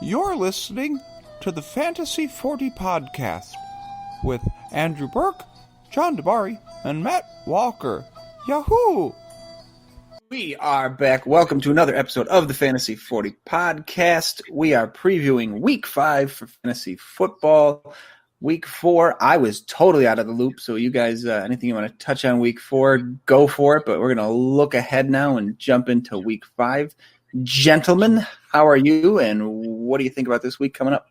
You're listening to the Fantasy 40 podcast with Andrew Burke, John DeBari, and Matt Walker. Yahoo! We are back. Welcome to another episode of the Fantasy 40 podcast. We are previewing Week 5 for fantasy football. Week 4, I was totally out of the loop, so you guys, anything you want to touch on Week 4, go for it, but we're going to look ahead now and jump into Week 5. Gentlemen, how are you, and what do you think about this week coming up?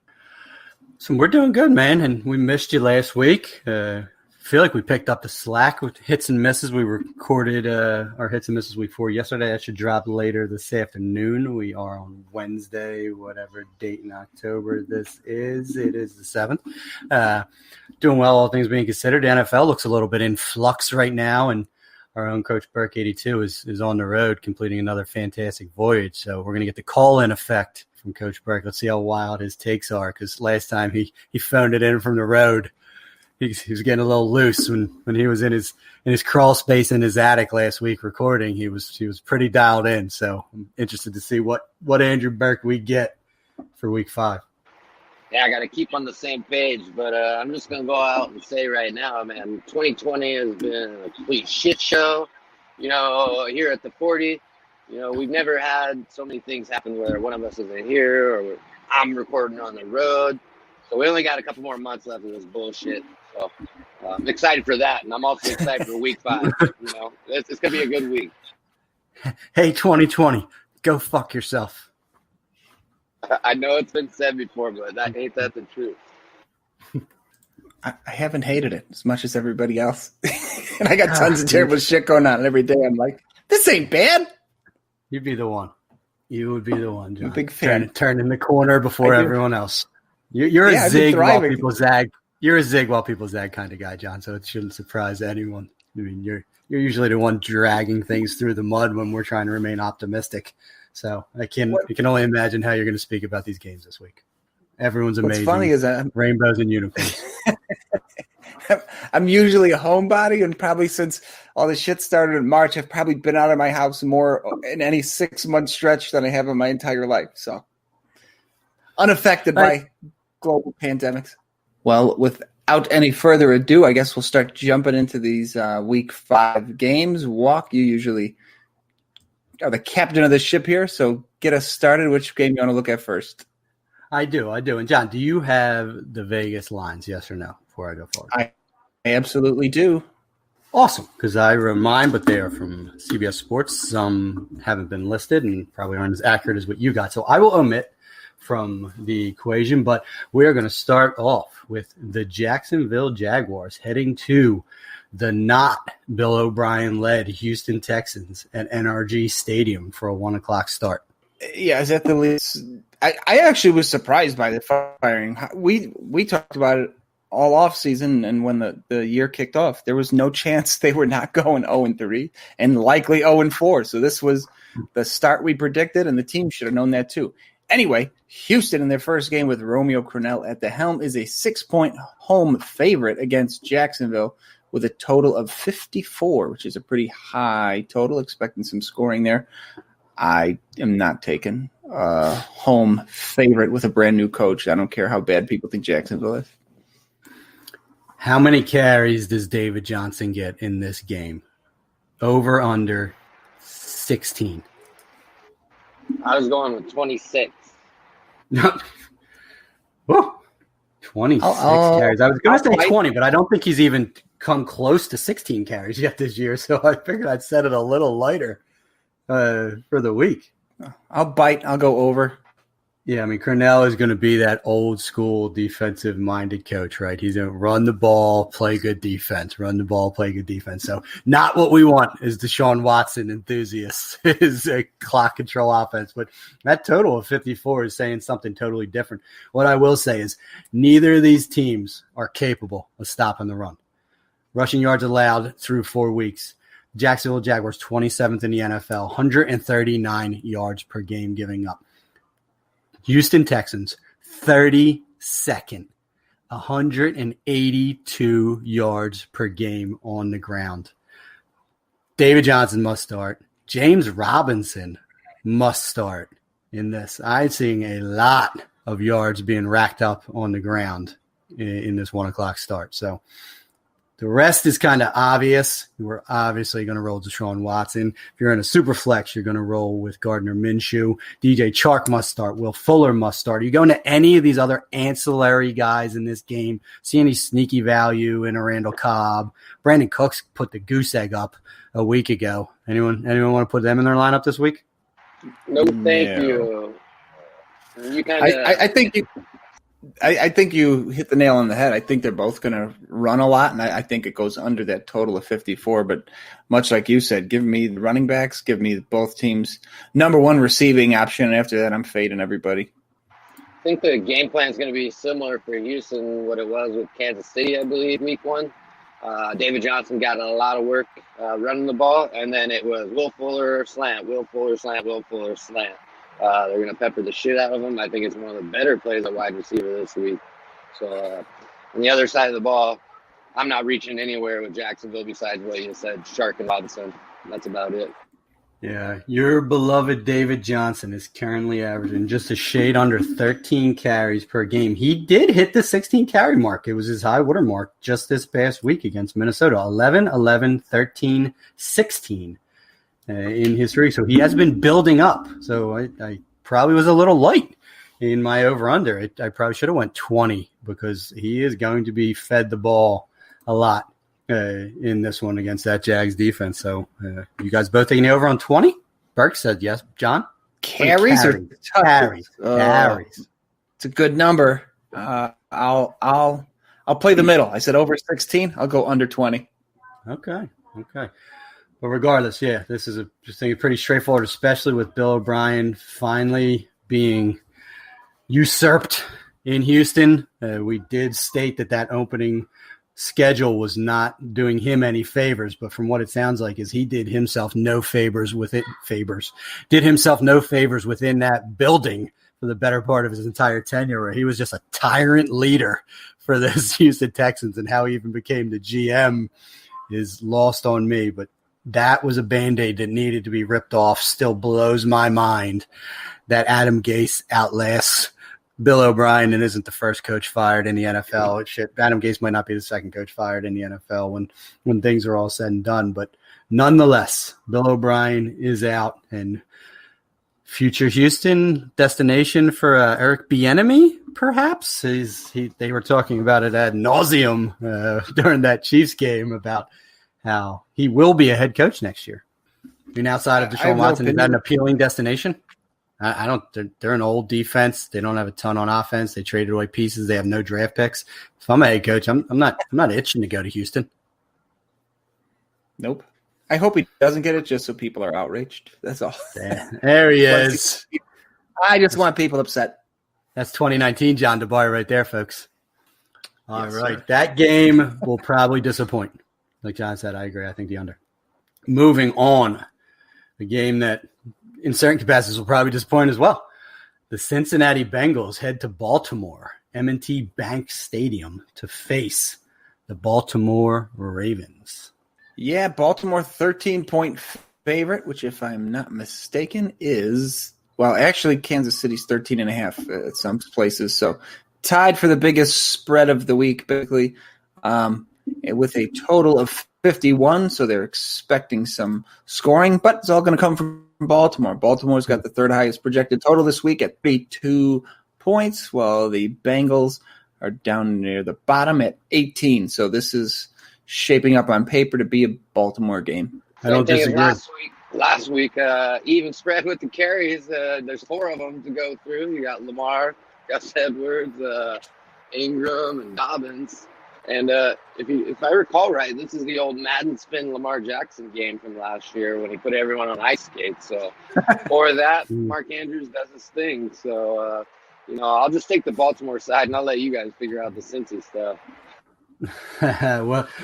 So we're doing good, man, and we missed you last week. Feel like we picked up the slack with hits and misses. We recorded our hits and misses Week 4 yesterday. That should drop later this afternoon. We are on Wednesday, whatever date in October this is. It is the 7th. Doing well, all things being considered. The NFL looks a little bit in flux right now, and our own Coach Burke 82 is on the road completing another fantastic voyage. So we're going to get the call-in effect from Coach Burke. Let's see how wild his takes are, because last time he phoned it in from the road. He was getting a little loose when he was in his crawl space in his attic last week recording. He was pretty dialed in. So I'm interested to see what Andrew Burke we get for Week 5. Yeah, I got to keep on the same page, but I'm just going to go out and say right now, man, 2020 has been a complete shit show. You know, here at the 40, you know, we've never had so many things happen where one of us isn't here or I'm recording on the road. So we only got a couple more months left of this bullshit. So I'm excited for that, and I'm also excited for Week 5. You know, it's going to be a good week. Hey, 2020, go fuck yourself. I know it's been said before, but ain't that the truth? I haven't hated it as much as everybody else. And I got tons of terrible shit going on every day. I'm like, this ain't bad. You'd be the one. You would be the one, John. I'm a big fan. Turn in the corner before everyone else. You're a zig while people zag. You're a zig while people zag kind of guy, John, so it shouldn't surprise anyone. I mean, you're usually the one dragging things through the mud when we're trying to remain optimistic. So I can only imagine how you're going to speak about these games this week. Everyone's amazing. What's funny is rainbows and unicorns. I'm usually a homebody, and probably since all the shit started in March, I've probably been out of my house more in any 6-month stretch than I have in my entire life. So unaffected by global pandemics. Well, without any further ado, I guess we'll start jumping into these Week 5 games. Walk, you usually are the captain of the ship here, so get us started. Which game you want to look at first? I do. And John, do you have the Vegas lines, yes or no, before I go forward? I absolutely do. Awesome, because I remind, but they are from CBS Sports. Some haven't been listed and probably aren't as accurate as what you got. So I will omit from the equation, but we're going to start off with the Jacksonville Jaguars heading to the not Bill O'Brien-led Houston Texans at NRG Stadium for a 1:00 start. Yeah, is that the least? I actually was surprised by the firing. We talked about it all off season, and when the year kicked off, there was no chance they were not going 0-3 and likely 0-4. So this was the start we predicted, and the team should have known that too. Anyway, Houston in their first game with Romeo Crennel at the helm is a 6-point home favorite against Jacksonville with a total of 54, which is a pretty high total, expecting some scoring there. I am not taking a home favorite with a brand new coach. I don't care how bad people think Jacksonville is. How many carries does David Johnson get in this game? Over, under 16. I was going with 26. Whoa, 26 carries. I was going to say 20, but I don't think he's even come close to 16 carries yet this year, so I figured I'd set it a little lighter for the week. I'll bite. I'll go over. Yeah, I mean, Crennel is going to be that old school defensive-minded coach, right? He's going to run the ball, play good defense, run the ball, play good defense. So not what we want is Deshaun Watson enthusiasts, is a clock control offense. But that total of 54 is saying something totally different. What I will say is neither of these teams are capable of stopping the run. Rushing yards allowed through 4 weeks. Jacksonville Jaguars 27th in the NFL, 139 yards per game giving up. Houston Texans, 32nd, 182 yards per game on the ground. David Johnson must start. James Robinson must start in this. I'm seeing a lot of yards being racked up on the ground in this 1 o'clock start. So the rest is kind of obvious. We're obviously going to roll Deshaun Watson. If you're in a super flex, you're going to roll with Gardner Minshew. DJ Chark must start. Will Fuller must start. Are you going to any of these other ancillary guys in this game? See any sneaky value in a Randall Cobb? Brandon Cooks put the goose egg up a week ago. Anyone want to put them in their lineup this week? No, thank you. You kind of. I think you hit the nail on the head. I think they're both going to run a lot, and I think it goes under that total of 54. But much like you said, give me the running backs, give me both teams' number one receiving option. After that, I'm fading everybody. I think the game plan is going to be similar for Houston, what it was with Kansas City, I believe, week 1. David Johnson got a lot of work running the ball, and then it was Will Fuller slant, Will Fuller slant, Will Fuller slant. They're going to pepper the shit out of him. I think it's one of the better plays at wide receiver this week. So on the other side of the ball, I'm not reaching anywhere with Jacksonville besides what you said, Shark and Robinson. That's about it. Yeah, your beloved David Johnson is currently averaging just a shade under 13 carries per game. He did hit the 16 carry mark. It was his high water mark just this past week against Minnesota. 11, 11, 13, 16 in his streak. So he has been building up. So I probably was a little light in my over-under. I probably should have went 20 because he is going to be fed the ball a lot in this one against that Jags defense. So you guys both taking the over on 20? Burke said yes. John? Carries or carries? Carries. It's a good number. I'll play the middle. I said over 16. I'll go under 20. Okay. But regardless, yeah, this is pretty straightforward, especially with Bill O'Brien finally being usurped in Houston. We did state that opening schedule was not doing him any favors, but from what it sounds like is he did himself no favors within that building for the better part of his entire tenure, where he was just a tyrant leader for this Houston Texans, and how he even became the GM is lost on me. But that was a Band-Aid that needed to be ripped off. Still blows my mind that Adam Gase outlasts Bill O'Brien and isn't the first coach fired in the NFL. Adam Gase might not be the second coach fired in the NFL when things are all said and done. But nonetheless, Bill O'Brien is out, and future Houston destination for Eric Bieniemy, perhaps. They were talking about it ad nauseum during that Chiefs game about how he will be a head coach next year. I mean, outside of Deshaun Watson, is that an appealing destination? I don't. They're an old defense. They don't have a ton on offense. They traded away pieces. They have no draft picks. If I'm a head coach, I'm not itching to go to Houston. Nope. I hope he doesn't get it just so people are outraged. That's all. There he is. I just want people upset. That's 2019 John DeBar right there, folks. All yes, right. Sir. That game will probably disappoint. Like John said, I agree. I think the under. Moving on. A game that in certain capacities will probably disappoint as well. The Cincinnati Bengals head to Baltimore, M&T Bank Stadium, to face the Baltimore Ravens. Yeah, Baltimore 13-point favorite, which if I'm not mistaken is, well, actually Kansas City's 13.5 at some places. So tied for the biggest spread of the week, basically, with a total of 51. So they're expecting some scoring, but it's all going to come from Baltimore. Baltimore's got the third highest projected total this week at 32 points, while the Bengals are down near the bottom at 18. So this is shaping up on paper to be a Baltimore game. I don't disagree. Last week, even spread with the carries. There's 4 of them to go through. You got Lamar, Gus Edwards, Ingram, and Dobbins. And if I recall right, this is the old Madden spin Lamar Jackson game from last year when he put everyone on ice skates. So for that, Mark Andrews does his thing. So, I'll just take the Baltimore side, and I'll let you guys figure out the Cincy stuff.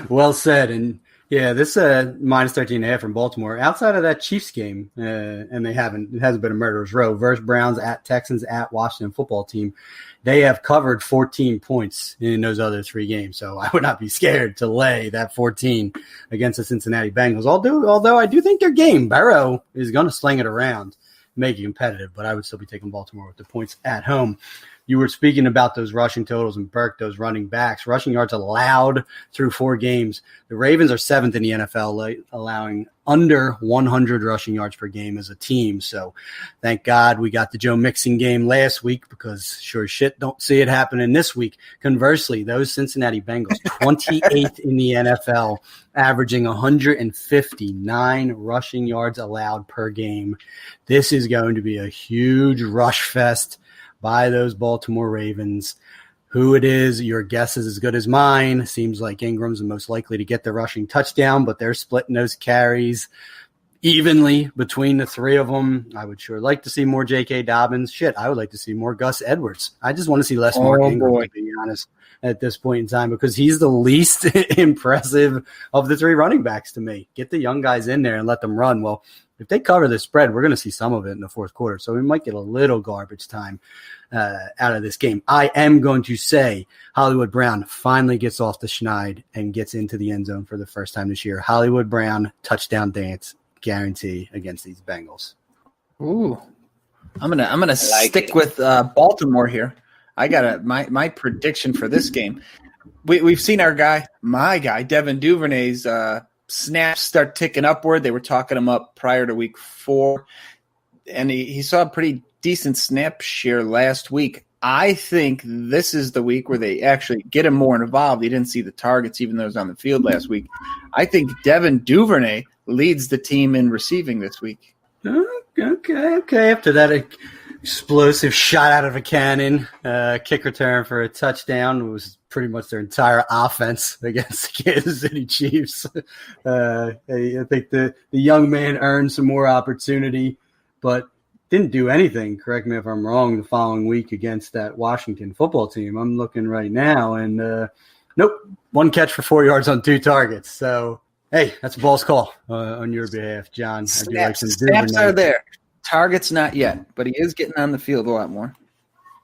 well said. And yeah, this minus 13.5 from Baltimore. Outside of that Chiefs game, and it hasn't been a murderer's row. Versus Browns, at Texans, at Washington Football Team. They have covered 14 points in those other 3 games. So I would not be scared to lay that 14 against the Cincinnati Bengals. Although I do think their game, Burrow is going to sling it around, make it competitive, but I would still be taking Baltimore with the points at home. you were speaking about those rushing totals and Burke, those running backs, rushing yards allowed through 4 games. The Ravens are 7th in the NFL, allowing under 100 rushing yards per game as a team. So thank God we got the Joe Mixon game last week, because sure as shit don't see it happening this week. Conversely, those Cincinnati Bengals, 28th in the NFL, averaging 159 rushing yards allowed per game. This is going to be a huge rush fest by those Baltimore Ravens. Who it is, your guess is as good as mine. Seems like Ingram's the most likely to get the rushing touchdown, but they're splitting those carries evenly between the 3 of them. I would sure like to see more J.K. Dobbins. Shit, I would like to see more Gus Edwards. I just want to see less Mark Ingram, to be honest, at this point in time, because he's the least impressive of the 3 running backs to me. Get the young guys in there and let them run. Well, if they cover the spread, we're going to see some of it in the fourth quarter. So we might get a little garbage time out of this game. I am going to say Hollywood Brown finally gets off the schneid and gets into the end zone for the first time this year. Hollywood Brown, touchdown dance, guarantee against these Bengals. Ooh, I'm gonna stick with Baltimore here. I got my prediction for this game. We've seen my guy, Devin Duvernay's snaps start ticking upward. They were talking him up prior to week 4, and he saw a pretty decent snap share last week. I think this is the week where they actually get him more involved. He didn't see the targets, even though he was on the field last week. I think Devin Duvernay leads the team in receiving this week. Okay. After that explosive shot out of a cannon, kick return for a touchdown was pretty much their entire offense against the Kansas City Chiefs. I think the young man earned some more opportunity, but didn't do anything, correct me if I'm wrong, the following week against that Washington football team. I'm looking right now, and nope, 1 catch for 4 yards on 2 targets. So, hey, that's a ball's call on your behalf, John. Snaps are there. Targets not yet, but he is getting on the field a lot more.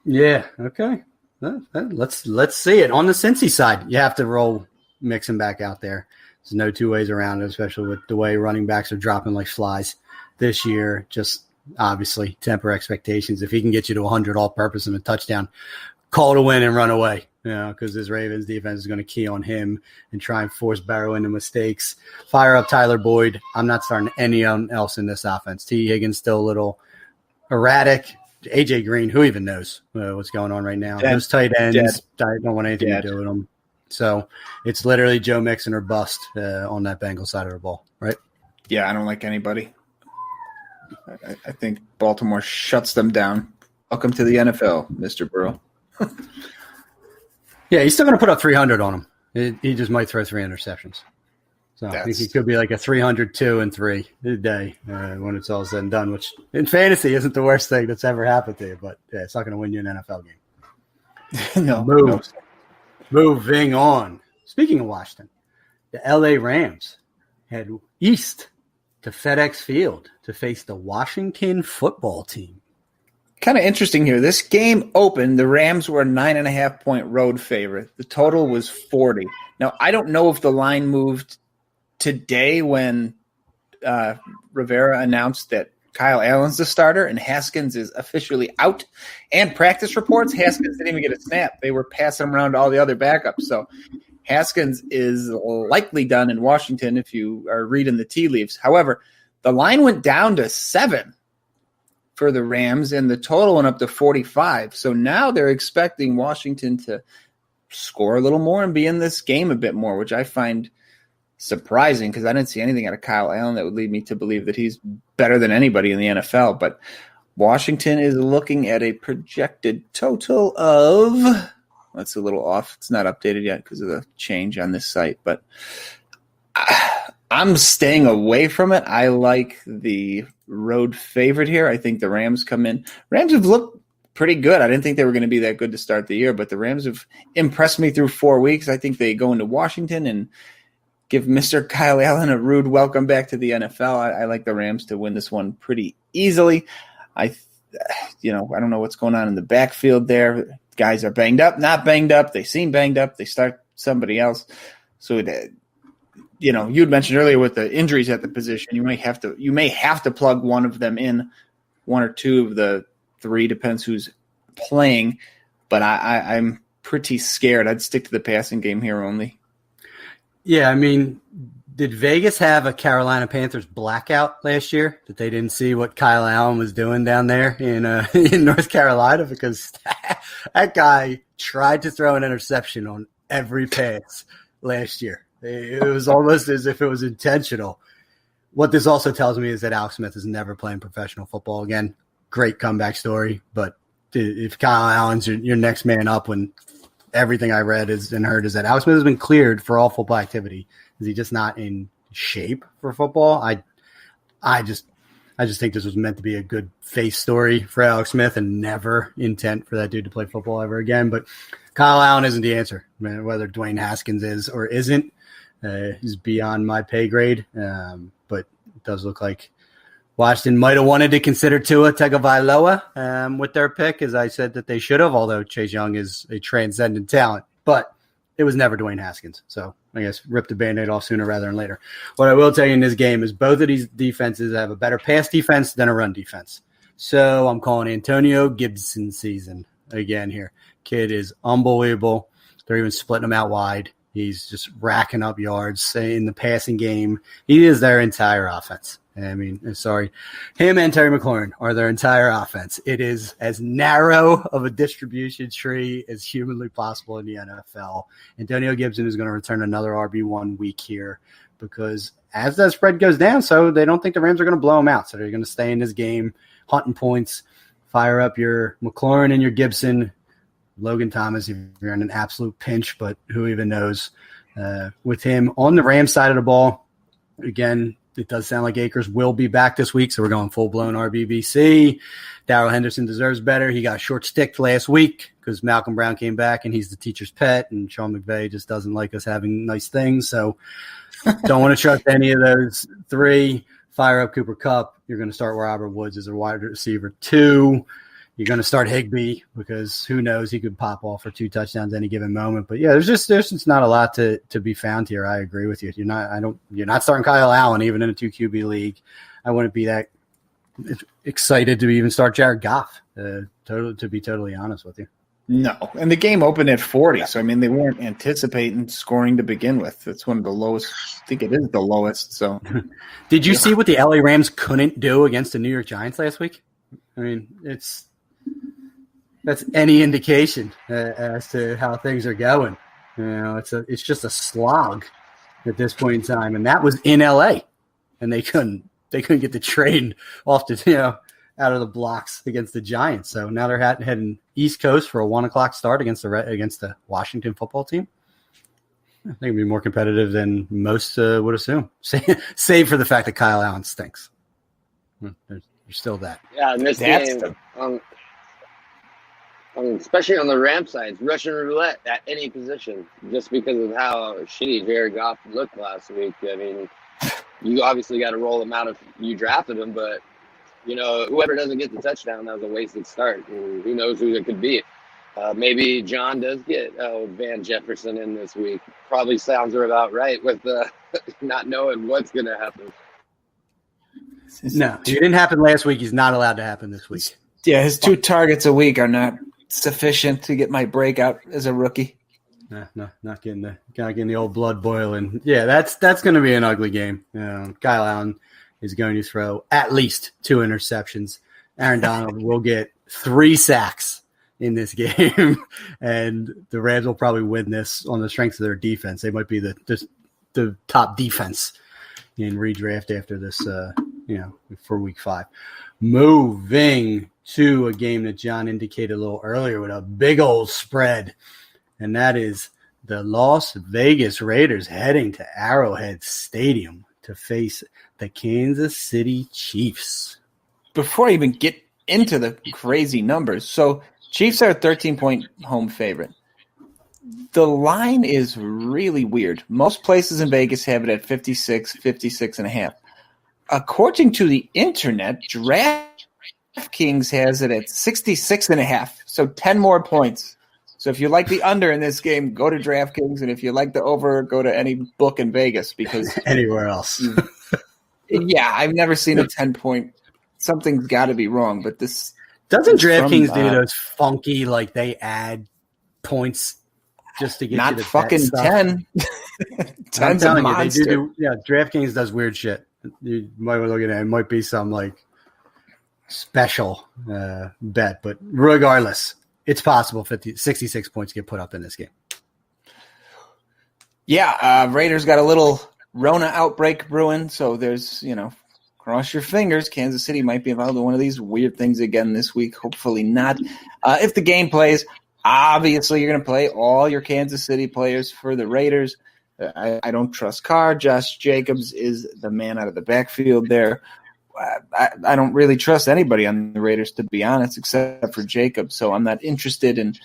Yeah, okay. Let's see it. On the Cincy side, you have to roll Mixon back out there. There's no 2 ways around it, especially with the way running backs are dropping like flies this year. Just obviously temper expectations. If he can get you to 100 all-purpose and a touchdown, call to win and run away, because this Ravens defense is going to key on him and try and force Barrow into mistakes. Fire up Tyler Boyd. I'm not starting anyone else in this offense. T. Higgins still a little erratic. A.J. Green, who even knows what's going on right now? Those tight ends, I don't want anything to do with them. So it's literally Joe Mixon or bust on that Bengals side of the ball, right? Yeah, I don't like anybody. I think Baltimore shuts them down. Welcome to the NFL, Mr. Burrow. Yeah, he's still going to put up 300 on him. He just might throw 3 interceptions. So I think he could be like a 302 and 3 a day when it's all said and done, which in fantasy isn't the worst thing that's ever happened to you, but yeah, it's not going to win you an NFL game. No. Moving on. Speaking of Washington, the LA Rams head east to FedEx Field to face the Washington football team. Kind of interesting here. This game opened, the Rams were a 9.5-point road favorite. The total was 40. Now, I don't know if the line moved today when Rivera announced that Kyle Allen's the starter and Haskins is officially out. And practice reports, Haskins didn't even get a snap. They were passing him around to all the other backups. So Haskins is likely done in Washington if you are reading the tea leaves. However, the line went down to 7 for the Rams, and the total went up to 45. So now they're expecting Washington to score a little more and be in this game a bit more, which I find surprising because I didn't see anything out of Kyle Allen that would lead me to believe that he's better than anybody in the NFL. But Washington is looking at a projected total of – that's a little off. It's not updated yet because of the change on this site. But I'm staying away from it. I like the road favorite here. I think the Rams come in. Rams have looked pretty good. I didn't think they were going to be that good to start the year, but the Rams have impressed me through 4 weeks. I think they go into Washington and give Mr. Kyle Allen a rude welcome back to the NFL. I like the Rams to win this one pretty easily. I don't know what's going on in the backfield there. Guys are banged up, not banged up. They seem banged up. They start somebody else. So, you'd mentioned earlier with the injuries at the position, you may have to plug one of them in, 1 or 2 of the 3, depends who's playing. but I'm pretty scared. I'd stick to the passing game here only. Yeah, I mean, did Vegas have a Carolina Panthers blackout last year that they didn't see what Kyle Allen was doing down there in in North Carolina? Because that guy tried to throw an interception on every pass last year. It was almost as if it was intentional. What this also tells me is that Alex Smith is never playing professional football again. Great comeback story, but if Kyle Allen's your next man up, when everything I read and heard is that Alex Smith has been cleared for all football activity, is he just not in shape for football? I just think this was meant to be a good face story for Alex Smith and never intent for that dude to play football ever again. But Kyle Allen isn't the answer. Man, whether Dwayne Haskins is or isn't is beyond my pay grade. But it does look like Washington might have wanted to consider Tua Tagovailoa with their pick, as I said that they should have, although Chase Young is a transcendent talent. But it was never Dwayne Haskins. So I guess rip the Band-Aid off sooner rather than later. What I will tell you in this game is both of these defenses have a better pass defense than a run defense. So I'm calling Antonio Gibson season again here. Kid is unbelievable. They're even splitting him out wide. He's just racking up yards in the passing game. He is their entire offense. I mean, sorry, him and Terry McLaurin are their entire offense. It is as narrow of a distribution tree as humanly possible in the NFL. Antonio Gibson is going to return another RB1 week here because as that spread goes down, so they don't think the Rams are going to blow them out. So they're going to stay in this game, hunting points, fire up your McLaurin and your Gibson. Logan Thomas, if you're in an absolute pinch, but who even knows? With him on the Rams side of the ball, again, it does sound like Akers will be back this week, so we're going full-blown RBBC. Darrell Henderson deserves better. He got short-sticked last week because Malcolm Brown came back, and he's the teacher's pet, and Sean McVay just doesn't like us having nice things. So don't want to trust any of those three. Fire up Cooper Kupp. You're going to start Robert Woods as a wide receiver 2. You're going to start Higbee because who knows, he could pop off for 2 touchdowns any given moment. But yeah, there's just not a lot to be found here. I agree with you. You're not starting Kyle Allen even in a 2 QB league. I wouldn't be that excited to even start Jared Goff. To be totally honest with you. No, and the game opened at 40, so I mean they weren't anticipating scoring to begin with. It's one of the lowest. I think it is the lowest. So, did you see what the LA Rams couldn't do against the New York Giants last week? I mean, that's any indication as to how things are going. You know, it's just a slog at this point in time, and that was in LA, and they couldn't get the train off the out of the blocks against the Giants. So now they're heading East Coast for a 1:00 start against the Washington football team. I think it'd be more competitive than most would assume, save for the fact that Kyle Allen stinks. There's still that. Yeah, in this game, especially on the Ram side, it's Russian roulette at any position, just because of how shitty Jared Goff looked last week. I mean, you obviously got to roll him out if you drafted him, but whoever doesn't get the touchdown, that was a wasted start. And who knows who it could be? Maybe John does get Van Jefferson in this week. Probably sounds about right with not knowing what's going to happen. No, it didn't happen last week. He's not allowed to happen this week. Yeah, his 2 targets a week are not sufficient to get my breakout as a rookie. No, not getting the old blood boiling. Yeah, that's going to be an ugly game. Kyle Allen is going to throw at least 2 interceptions. Aaron Donald will get 3 sacks in this game, and the Rams will probably win this on the strength of their defense. They might be the top defense in redraft after this, for week 5. Moving to a game that John indicated a little earlier with a big old spread, and that is the Las Vegas Raiders heading to Arrowhead Stadium to face the Kansas City Chiefs. Before I even get into the crazy numbers, so Chiefs are a 13-point home favorite. The line is really weird. Most places in Vegas have it at 56, 56.5. According to the internet, DraftKings has it at 66.5, so 10 more points. So if you like the under in this game, go to DraftKings, and if you like the over, go to any book in Vegas because anywhere else. Yeah, I've never seen a 10-point. Something's got to be wrong, but this Doesn't It's from, DraftKings do those funky, like they add points just to get not you to fucking bet stuff? 10. I'm 10's a telling you, monster. they do. Yeah, DraftKings does weird shit. You might want to look at it. It might be some like special bet, but regardless, it's possible 66 points get put up in this game. Yeah, Raiders got a little Rona outbreak brewing, so there's, cross your fingers. Kansas City might be involved in one of these weird things again this week. Hopefully not. If the game plays, obviously you're going to play all your Kansas City players for the Raiders. I don't trust Carr. Josh Jacobs is the man out of the backfield there. I don't really trust anybody on the Raiders, to be honest, except for Jacobs, so I'm not interested in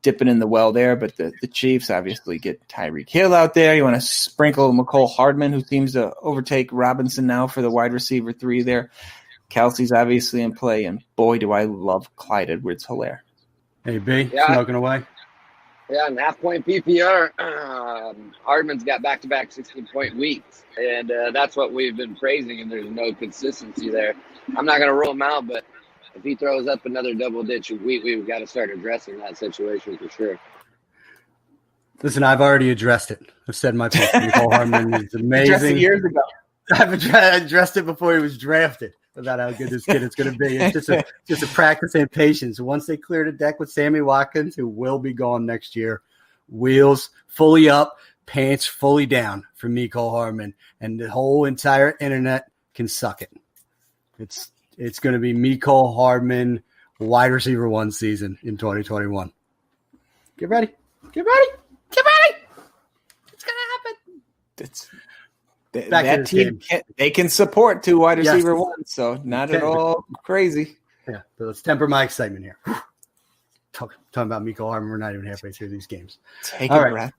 dipping in the well there, but the Chiefs obviously get Tyreek Hill out there. You want to sprinkle McCole Hardman, who seems to overtake Robinson now for the wide receiver 3 there. Kelsey's obviously in play, and boy, do I love Clyde Edwards-Helaire. Hey, B, Yeah. smoking away. Yeah, in half-point PPR, Hardman's got back-to-back 16-point weeks, and that's what we've been praising, and there's no consistency there. I'm not going to rule him out, but if he throws up another double-digit week, we've got to start addressing that situation for sure. Listen, I've already addressed it. I've said my pick. Nicole Hardman is amazing. Years ago. I've addressed it before he was drafted about how good this kid is going to be. It's just a practice and patience. Once they clear the deck with Sammy Watkins, who will be gone next year, wheels fully up, pants fully down for Nicole Hardman, and the whole entire internet can suck it. It's going to be Nicole Hardman wide receiver 1 season in 2021. Get ready. Get ready. Get ready. It's going to happen. That team, they can support 2 wide receiver 1, so not at all crazy. Yeah, but let's temper my excitement here. Talking about Nicole Hardman, we're not even halfway through these games. Take a breath.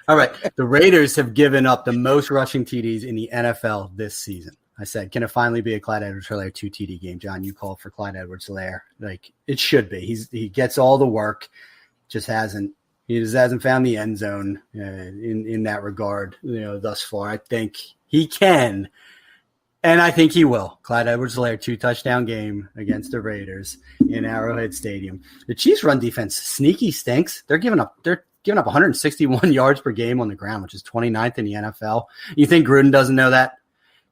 All right. The Raiders have given up the most rushing TDs in the NFL this season. I said, can it finally be a Clyde Edwards-Helaire 2 TD game? John, you called for Clyde Edwards-Helaire. Like, it should be. He gets all the work, he just hasn't found the end zone in that regard, thus far. I think he can, and I think he will. Clyde Edwards-Helaire 2 touchdown game against the Raiders in Arrowhead Stadium. The Chiefs' run defense sneaky stinks. They're giving up 161 yards per game on the ground, which is 29th in the NFL. You think Gruden doesn't know that?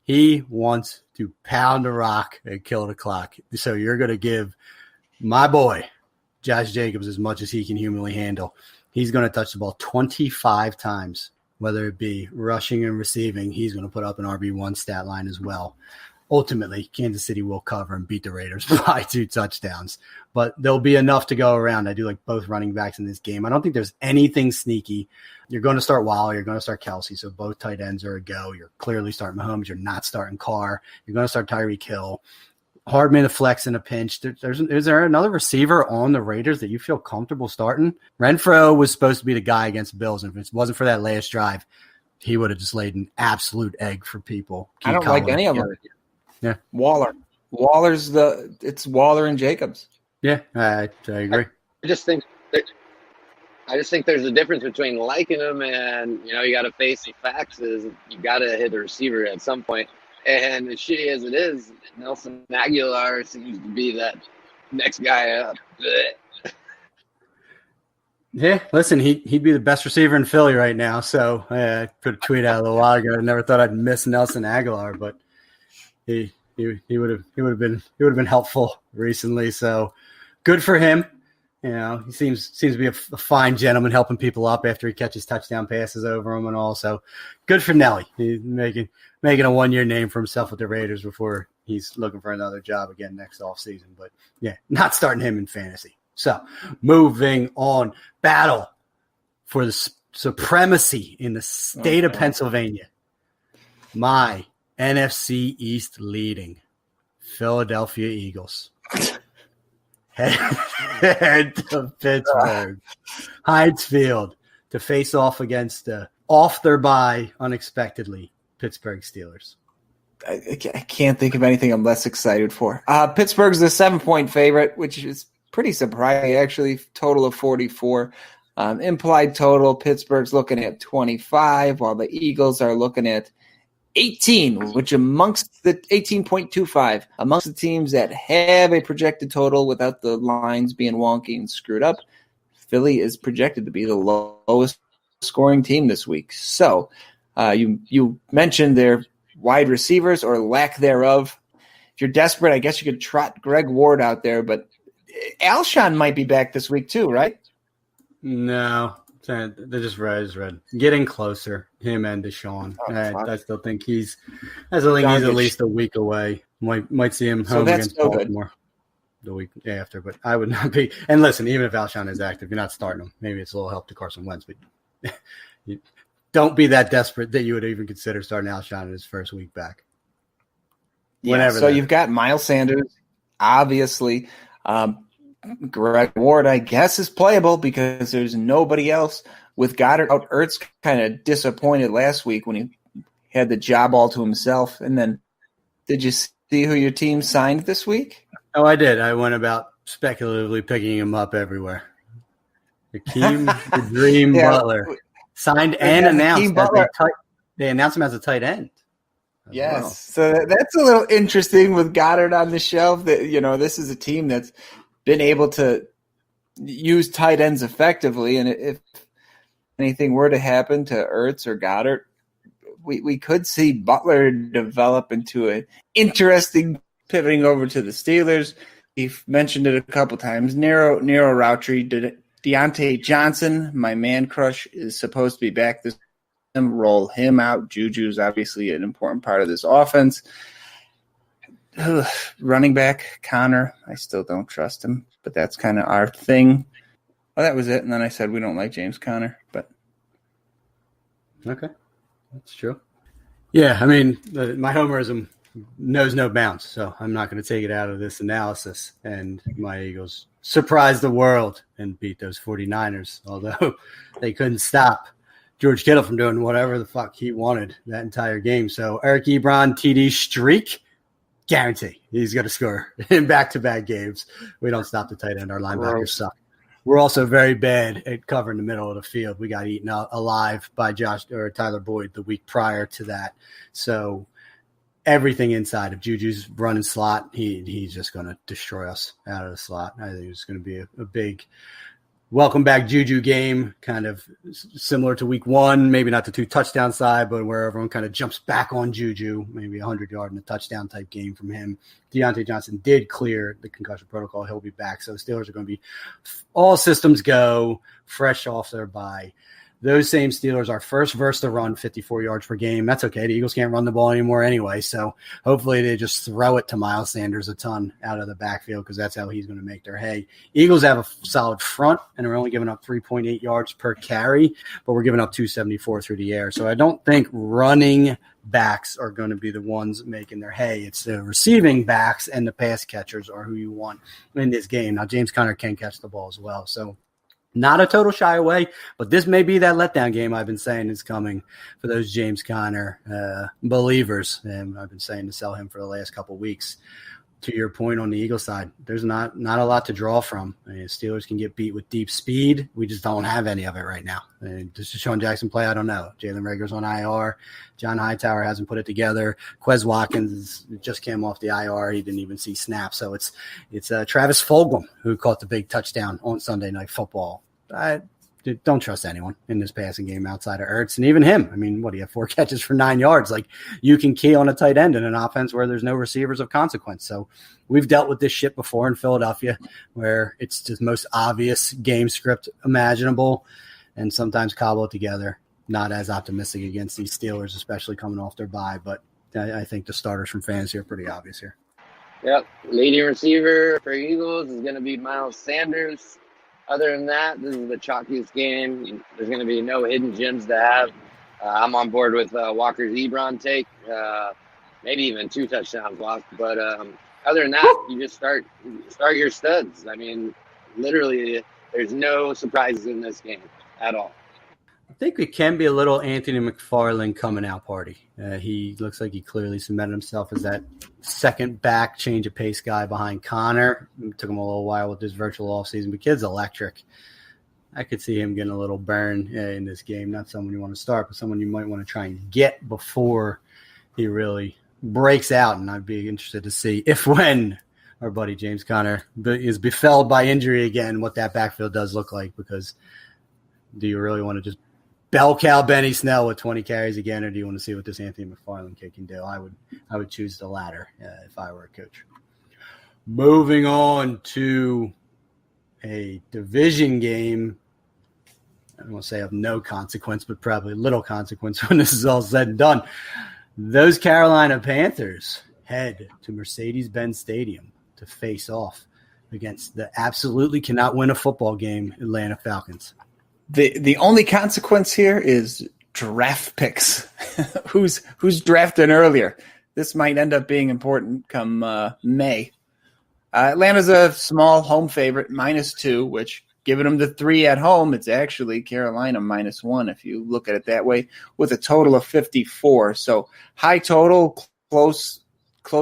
He wants to pound the rock and kill the clock. So you're going to give my boy, Josh Jacobs, as much as he can humanly handle. He's going to touch the ball 25 times, whether it be rushing and receiving. He's going to put up an RB1 stat line as well. Ultimately, Kansas City will cover and beat the Raiders by 2 touchdowns. But there'll be enough to go around. I do like both running backs in this game. I don't think there's anything sneaky. You're going to start Waller. You're going to start Kelsey. So both tight ends are a go. You're clearly starting Mahomes. You're not starting Carr. You're going to start Tyreek Hill. Hardman a flex in a pinch. Is there another receiver on the Raiders that you feel comfortable starting? Renfro was supposed to be the guy against Bills, and if it wasn't for that last drive, he would have just laid an absolute egg for people. I don't like any of them. Yeah, Waller. It's Waller and Jacobs. Yeah, I agree. I just think there's a difference between liking him and, you got to face the facts is you got to hit the receiver at some point. And as shitty as it is, Nelson Aguilar seems to be that next guy up. Yeah, listen, he'd be the best receiver in Philly right now. So I put a tweet out a little while ago. I never thought I'd miss Nelson Aguilar, but he would have been helpful recently. So good for him. He seems to be a fine gentleman, helping people up after he catches touchdown passes over him and all. So good for Nelly. He's making a 1-year name for himself with the Raiders before he's looking for another job again next offseason. But yeah, not starting him in fantasy. So moving on, battle for the supremacy in the state of Pennsylvania. My NFC East leading Philadelphia Eagles head to Pittsburgh, Heinz Field, to face off against off their bye unexpectedly Pittsburgh Steelers. I can't think of anything I'm less excited for. Pittsburgh's the 7-point favorite, which is pretty surprising, actually. Total of 44. Implied total, Pittsburgh's looking at 25, while the Eagles are looking at 18, which amongst the 18.25, amongst the teams that have a projected total without the lines being wonky and screwed up, Philly is projected to be the lowest scoring team this week. So you mentioned their wide receivers or lack thereof. If you're desperate, I guess you could trot Greg Ward out there, but Alshon might be back this week too, right? No, they're just red. Getting closer, him and Deshaun. I still think he's at least a week away. Might see him home against Baltimore the week after, but I would not be. And listen, even if Alshon is active, you're not starting him. Maybe it's a little help to Carson Wentz, but you don't be that desperate that you would even consider starting Alshon in his first week back. Whenever. So you've got Miles Sanders, obviously. Greg Ward, I guess, is playable because there's nobody else. With Goddard out, Ertz kind of disappointed last week when he had the job all to himself. And then, did you see who your team signed this week? Oh, I did. I went about speculatively picking him up everywhere. Hakeem the Dream Butler signed and announced they announced him as a tight end. Yes, well. So that's a little interesting with Goddard on the shelf. That this is a team that's been able to use tight ends effectively, and if anything were to happen to Ertz or Goddard, we could see Butler develop into an interesting pivoting over to the Steelers. We've mentioned it a couple times. Narrow route tree. Deontay Johnson, my man crush, is supposed to be back this. Roll him out. Juju's obviously an important part of this offense. Running back Connor, I still don't trust him, but that's kind of our thing. Well, that was it. And then I said we don't like James Conner, but okay, that's true. Yeah, I mean, my homerism knows no bounds, so I'm not going to take it out of this analysis. And my Eagles surprised the world and beat those 49ers, although they couldn't stop George Kittle from doing whatever the fuck he wanted that entire game. So Eric Ebron TD streak, guarantee he's going to score in back-to-back games. We don't stop the tight end. Our linebackers suck. We're also very bad at covering the middle of the field. We got eaten alive by Tyler Boyd the week prior to that. So everything inside of Juju's running slot, he's just going to destroy us out of the slot. I think it's going to be a big welcome back Juju game, kind of similar to week one, maybe not the 2 touchdown side, but where everyone kind of jumps back on Juju, maybe 100-yard and a touchdown type game from him. Deontay Johnson did clear the concussion protocol. He'll be back. So the Steelers are going to be all systems go, fresh off their bye. Those same Steelers are first versus the run, 54 yards per game. That's okay. The Eagles can't run the ball anymore anyway. So hopefully they just throw it to Miles Sanders a ton out of the backfield because that's how he's going to make their hay. Eagles have a solid front and are only giving up 3.8 yards per carry, but we're giving up 274 through the air. So I don't think running backs are going to be the ones making their hay. It's the receiving backs and the pass catchers are who you want in this game. Now, James Conner can catch the ball as well. So not a total shy away, but this may be that letdown game I've been saying is coming for those James Conner believers. And I've been saying to sell him for the last couple of weeks. To your point on the Eagles side, there's not a lot to draw from. I mean, Steelers can get beat with deep speed. We just don't have any of it right now. Does Deshaun Jackson play? I don't know. Jalen Reagor's on IR. John Hightower hasn't put it together. Quez Watkins just came off the IR. He didn't even see snaps. So it's Travis Fulgham who caught the big touchdown on Sunday Night Football. I don't trust anyone in this passing game outside of Ertz, and even him. I mean, what do you have? 4 catches for 9 yards? Like, you can key on a tight end in an offense where there's no receivers of consequence. So we've dealt with this shit before in Philadelphia, where it's the most obvious game script imaginable, and sometimes cobble it together. Not as optimistic against these Steelers, especially coming off their bye, but I think the starters from fantasy are pretty obvious here. Yep, leading receiver for Eagles is going to be Miles Sanders. Other than that, this is the chalkiest game. There's going to be no hidden gems to have. I'm on board with Walker's Ebron take. Maybe even 2 touchdowns lost. But other than that, you just start your studs. I mean, literally, there's no surprises in this game at all. I think it can be a little Anthony McFarland coming out party. He looks like he clearly cemented himself as that second back change of pace guy behind Connor. It took him a little while with this virtual offseason, but kid's electric. I could see him getting a little burn in this game. Not someone you want to start, but someone you might want to try and get before he really breaks out, and I'd be interested to see if when our buddy James Conner is befelled by injury again, what that backfield does look like, because do you really want to just bell cow Benny Snell with 20 carries again, or do you want to see what this Anthony McFarland kid can do? I would choose the latter if I were a coach. Moving on to a division game, I don't want to say of no consequence, but probably little consequence when this is all said and done. Those Carolina Panthers head to Mercedes-Benz Stadium to face off against the absolutely cannot win a football game Atlanta Falcons. The only consequence here is draft picks. who's drafting earlier? This might end up being important come May. Atlanta's a small home favorite, -2, which, giving them the 3 at home, it's actually Carolina -1 if you look at it that way, with a total of 54. So high total, close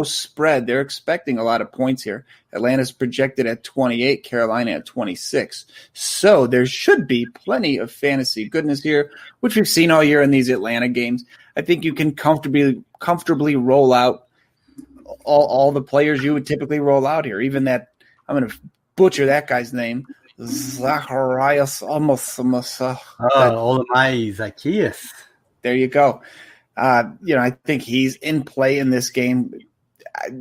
spread. They're expecting a lot of points here. Atlanta's projected at 28, Carolina at 26. So there should be plenty of fantasy goodness here, which we've seen all year in these Atlanta games. I think you can comfortably roll out all the players you would typically roll out here. Even that, I'm going to butcher that guy's name, Zacharias Olamide Zacchaeus. There you go. I think he's in play in this game.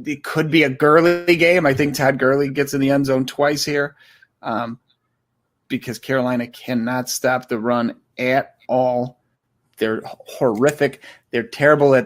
It could be a Gurley game. I think Todd Gurley gets in the end zone twice here because Carolina cannot stop the run at all. They're horrific. They're terrible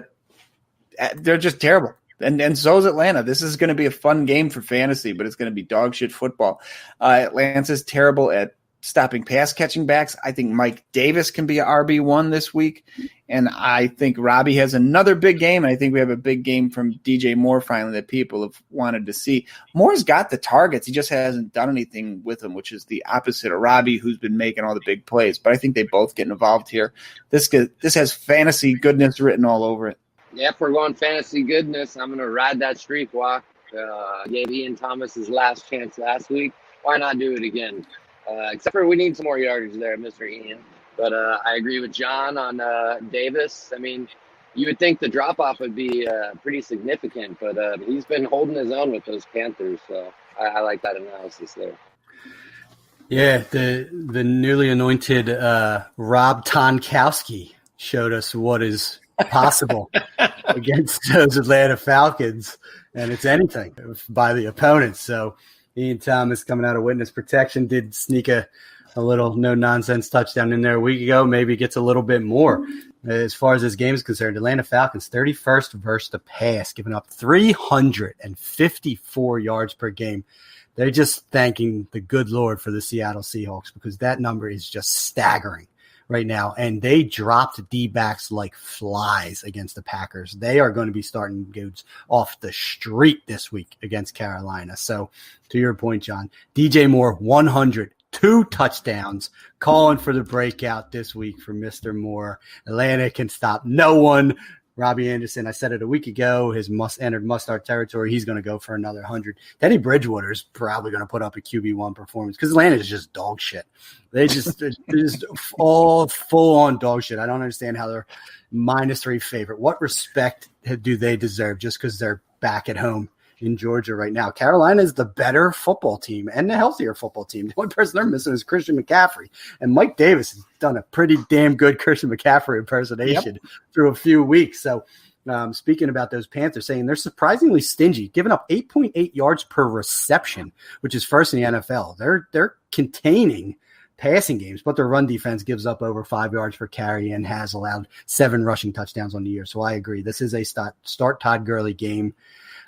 they're just terrible. And so is Atlanta. This is going to be a fun game for fantasy, but it's going to be dog shit football. Atlanta's terrible at stopping pass-catching backs. I think Mike Davis can be an RB1 this week, and I think Robbie has another big game, and I think we have a big game from DJ Moore finally that people have wanted to see. Moore's got the targets. He just hasn't done anything with them, which is the opposite of Robbie, who's been making all the big plays. But I think they both get involved here. This has fantasy goodness written all over it. Yeah, if we're going fantasy goodness, I'm going to ride that streak walk. Gave Ian Thomas his last chance last week. Why not do it again? Except for we need some more yardage there, Mr. Ian. But I agree with John on Davis. I mean, you would think the drop-off would be pretty significant, but he's been holding his own with those Panthers. So I like that analysis there. Yeah, the newly anointed Rob Tonkowski showed us what is possible against those Atlanta Falcons, and it's anything by the opponents. So Ian Thomas, coming out of witness protection, did sneak a little no-nonsense touchdown in there a week ago. Maybe gets a little bit more. As far as this game is concerned, Atlanta Falcons 31st versus the pass, giving up 354 yards per game. They're just thanking the good Lord for the Seattle Seahawks, because that number is just staggering right now, and they dropped D-backs like flies against the Packers. They are going to be starting dudes off the street this week against Carolina. So, to your point, John, DJ Moore, 102 touchdowns, calling for the breakout this week for Mr. Moore. Atlanta can stop no one. Robbie Anderson, I said it a week ago, has entered must-start territory. He's going to go for another 100. Teddy Bridgewater is probably going to put up a QB1 performance because Atlanta is just dog shit. They're just all full-on dog shit. I don't understand how they're -3 favorite. What respect do they deserve just because they're back at home in Georgia right now? Carolina is the better football team and the healthier football team. The only person they're missing is Christian McCaffrey. And Mike Davis has done a pretty damn good Christian McCaffrey impersonation through a few weeks. So speaking about those Panthers, saying they're surprisingly stingy, giving up 8.8 yards per reception, which is first in the NFL. They're containing passing games, but their run defense gives up over 5 yards per carry and has allowed 7 rushing touchdowns on the year. So I agree. This is a start Todd Gurley game.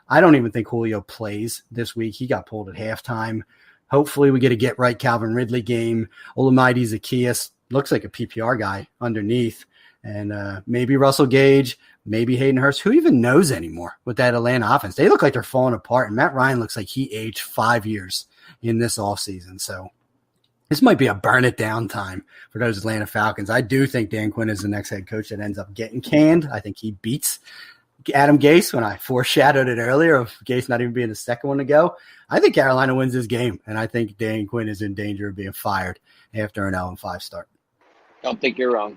I don't even think Julio plays this week. He got pulled at halftime. Hopefully we get a get-right Calvin Ridley game. Olamide Zacchaeus looks like a PPR guy underneath. And maybe Russell Gage, maybe Hayden Hurst. Who even knows anymore with that Atlanta offense? They look like they're falling apart. And Matt Ryan looks like he aged 5 years in this offseason. So this might be a burn-it-down time for those Atlanta Falcons. I do think Dan Quinn is the next head coach that ends up getting canned. I think he beats Adam Gase when I foreshadowed it earlier of Gase not even being the second one to go. I think Carolina wins this game, and I think Dan Quinn is in danger of being fired after an 0-5 start. Don't think you're wrong.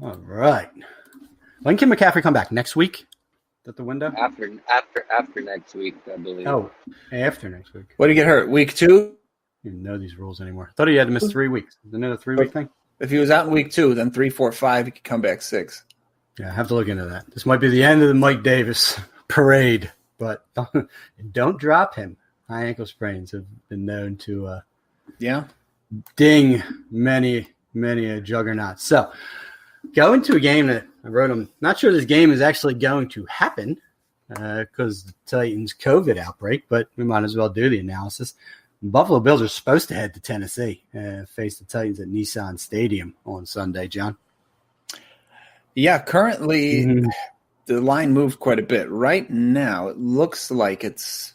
All right. When can McCaffrey come back? Next week? Is that the window? After next week, I believe. Oh, after next week. What did he get hurt? Week 2? I don't even know these rules anymore. I thought he had to miss 3 weeks. Isn't it a 3-week thing? If he was out in week 2, then 3, 4, 5, he could come back 6. Yeah, I have to look into that. This might be the end of the Mike Davis parade, but don't drop him. High ankle sprains have been known to ding many a juggernaut. So go into a game that I wrote, I'm not sure this game is actually going to happen because the Titans COVID outbreak, but we might as well do the analysis. Buffalo Bills are supposed to head to Tennessee, face the Titans at Nissan Stadium on Sunday, John. Yeah, currently the line moved quite a bit. Right now, it looks like it's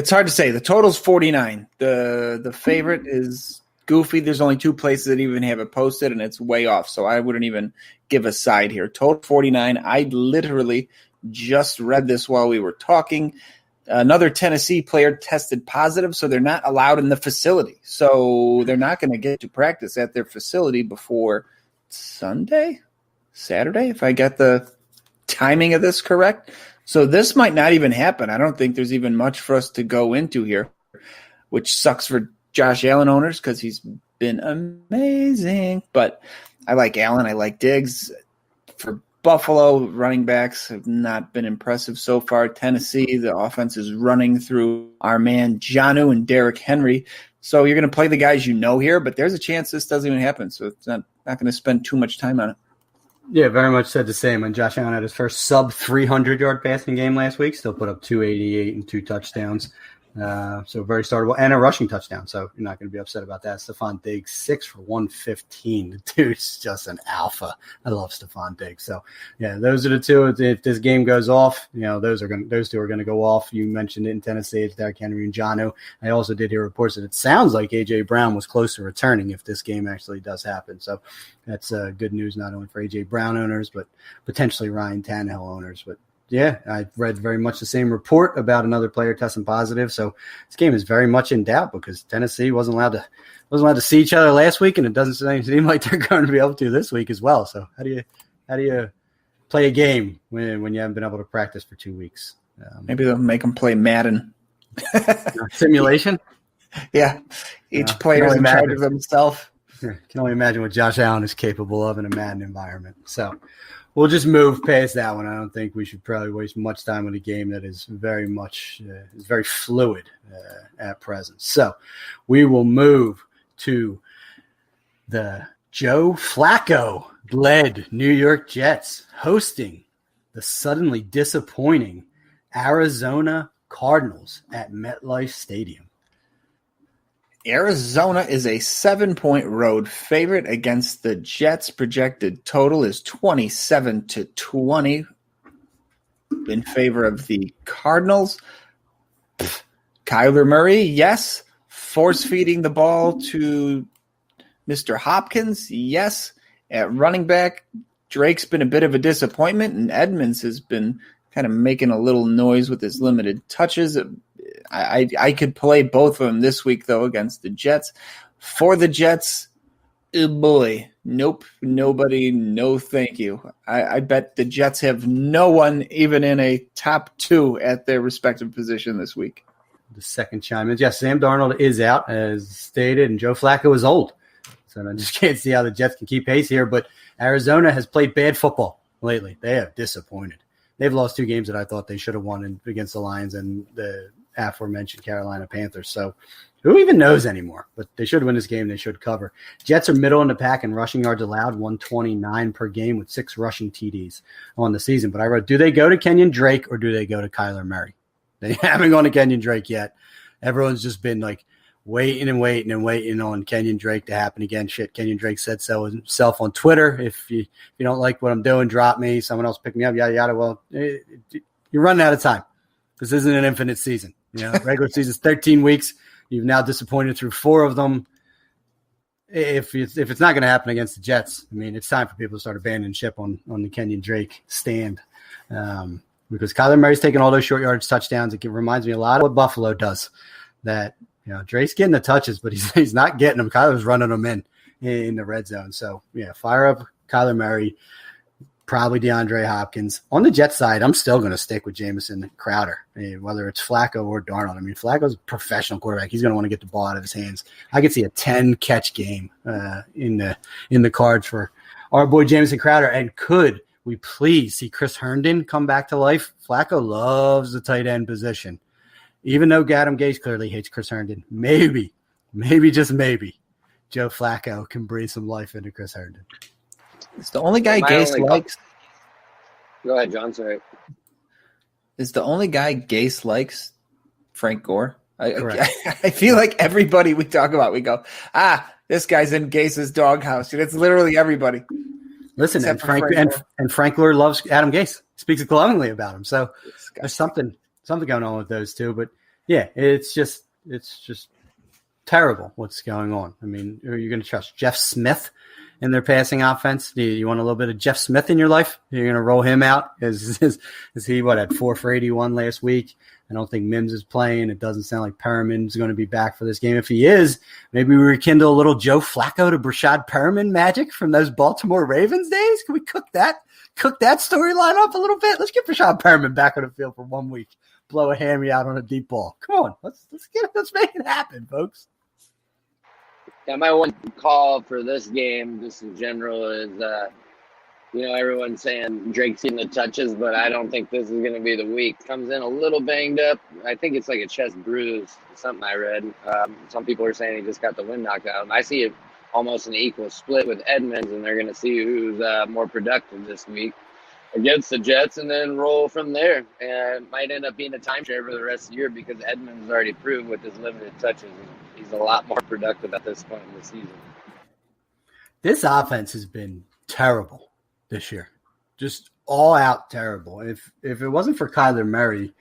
hard to say. The total's 49. The favorite is goofy. There's only 2 places that even have it posted, and it's way off. So I wouldn't even give a side here. Total 49. I literally just read this while we were talking. Another Tennessee player tested positive, so they're not allowed in the facility. So they're not going to get to practice at their facility before Saturday, if I get the timing of this correct. So this might not even happen. I don't think there's even much for us to go into here, which sucks for Josh Allen owners because he's been amazing. But I like Allen. I like Diggs. For Buffalo, running backs have not been impressive so far. Tennessee, the offense is running through our man Jonnu and Derrick Henry. So you're going to play the guys you know here, but there's a chance this doesn't even happen. So it's not going to spend too much time on it. Yeah, very much said the same. When Josh Allen had his first sub-300-yard passing game last week, still put up 288 and 2 touchdowns. So very startable, and a rushing touchdown. So you're not going to be upset about that. Stephon Diggs, 6 for 115. The dude's just an alpha. I love Stephon Diggs. So yeah, those are the 2. If this game goes off, those 2 are going to go off. You mentioned it in Tennessee. It's Derrick Henry and Jonnu. I also did hear reports that it sounds like AJ Brown was close to returning if this game actually does happen. So that's good news not only for AJ Brown owners, but potentially Ryan Tannehill owners. But yeah, I read very much the same report about another player testing positive. So this game is very much in doubt because Tennessee wasn't allowed to see each other last week, and it doesn't seem like they're going to be able to this week as well. So how do you play a game when you haven't been able to practice for 2 weeks? Maybe they'll make them play Madden simulation. Yeah, each player is in charge of themselves. Can only imagine what Josh Allen is capable of in a Madden environment. So we'll just move past that one. I don't think we should probably waste much time on a game that is very much is very fluid at present. So we will move to the Joe Flacco-led New York Jets hosting the suddenly disappointing Arizona Cardinals at MetLife Stadium. Arizona is a 7-point road favorite against the Jets. Projected total is 27-20 in favor of the Cardinals. Kyler Murray, yes. Force feeding the ball to Mr. Hopkins, yes. At running back, Drake's been a bit of a disappointment, and Edmonds has been kind of making a little noise with his limited touches. I could play both of them this week, though, against the Jets. For the Jets, oh boy, nope, nobody, no thank you. I bet the Jets have no one even in a top 2 at their respective position this week. The second chime in. Yes, Sam Darnold is out, as stated, and Joe Flacco is old. So I just can't see how the Jets can keep pace here. But Arizona has played bad football lately. They have disappointed. They've lost 2 games that I thought they should have won against the Lions and the aforementioned Carolina Panthers. So who even knows anymore? But they should win this game. They should cover. Jets are middle in the pack in rushing yards allowed, 129 per game with 6 rushing TDs on the season. But I wrote, do they go to Kenyon Drake or do they go to Kyler Murray? They haven't gone to Kenyon Drake yet. Everyone's just been like waiting on Kenyon Drake to happen again. Shit, Kenyon Drake said so himself on Twitter. If you don't like what I'm doing, drop me. Someone else pick me up, yada, yada. Well, you're running out of time. This isn't an infinite season. Regular season's 13 weeks. You've now disappointed through 4 of them. If it's not going to happen against the Jets, I mean, it's time for people to start abandoning ship on the Kenyon Drake stand. Because Kyler Murray's taking all those short yardage touchdowns. It reminds me a lot of what Buffalo does. That Drake's getting the touches, but he's not getting them. Kyler's running them in the red zone. So yeah, fire up Kyler Murray. probably DeAndre Hopkins. On the Jets side, I'm still going to stick with Jameson and Crowder, whether it's Flacco or Darnold. I mean, Flacco's a professional quarterback. He's going to want to get the ball out of his hands. I could see a 10-catch game in the cards for our boy Jameson Crowder. And could we please see Chris Herndon come back to life? Flacco loves the tight end position. Even though Adam Gase clearly hates Chris Herndon, maybe, just maybe, Joe Flacco can breathe some life into Chris Herndon. It's the only guy Gase likes. Go ahead, John. Sorry. Is the only guy Gase likes Frank Gore? I feel like everybody we talk about, we go, this guy's in Gase's doghouse. And it's literally everybody. Listen, and Frank Gore loves Adam Gase. Speaks glowingly about him. So there's something going on with those two. But yeah, it's just terrible what's going on. I mean, are you going to trust Jeff Smith in their passing offense? Do you want a little bit of Jeff Smith in your life? You're going to roll him out? Is he at 4 for 81 last week? I don't think Mims is playing. It doesn't sound like Perriman's going to be back for this game. If he is, maybe we rekindle a little Joe Flacco to Brashad Perriman magic from those Baltimore Ravens days. Can we cook that storyline up a little bit? Let's get Brashad Perriman back on the field for 1 week. Blow a hammy out on a deep ball. Come on, let's make it happen, folks. Yeah, my one call for this game, just in general, is everyone's saying Drake's getting the touches, but I don't think this is going to be the week. Comes in a little banged up. I think it's like a chest bruise, something I read. Some people are saying he just got the wind knocked out. And I see it almost an equal split with Edmonds, and they're going to see who's more productive this week against the Jets and then roll from there. And it might end up being a timeshare for the rest of the year because Edmonds has already proved with his limited touches he's a lot more productive at this point in the season. This offense has been terrible this year. Just all out terrible. If it wasn't for Kyler Murray,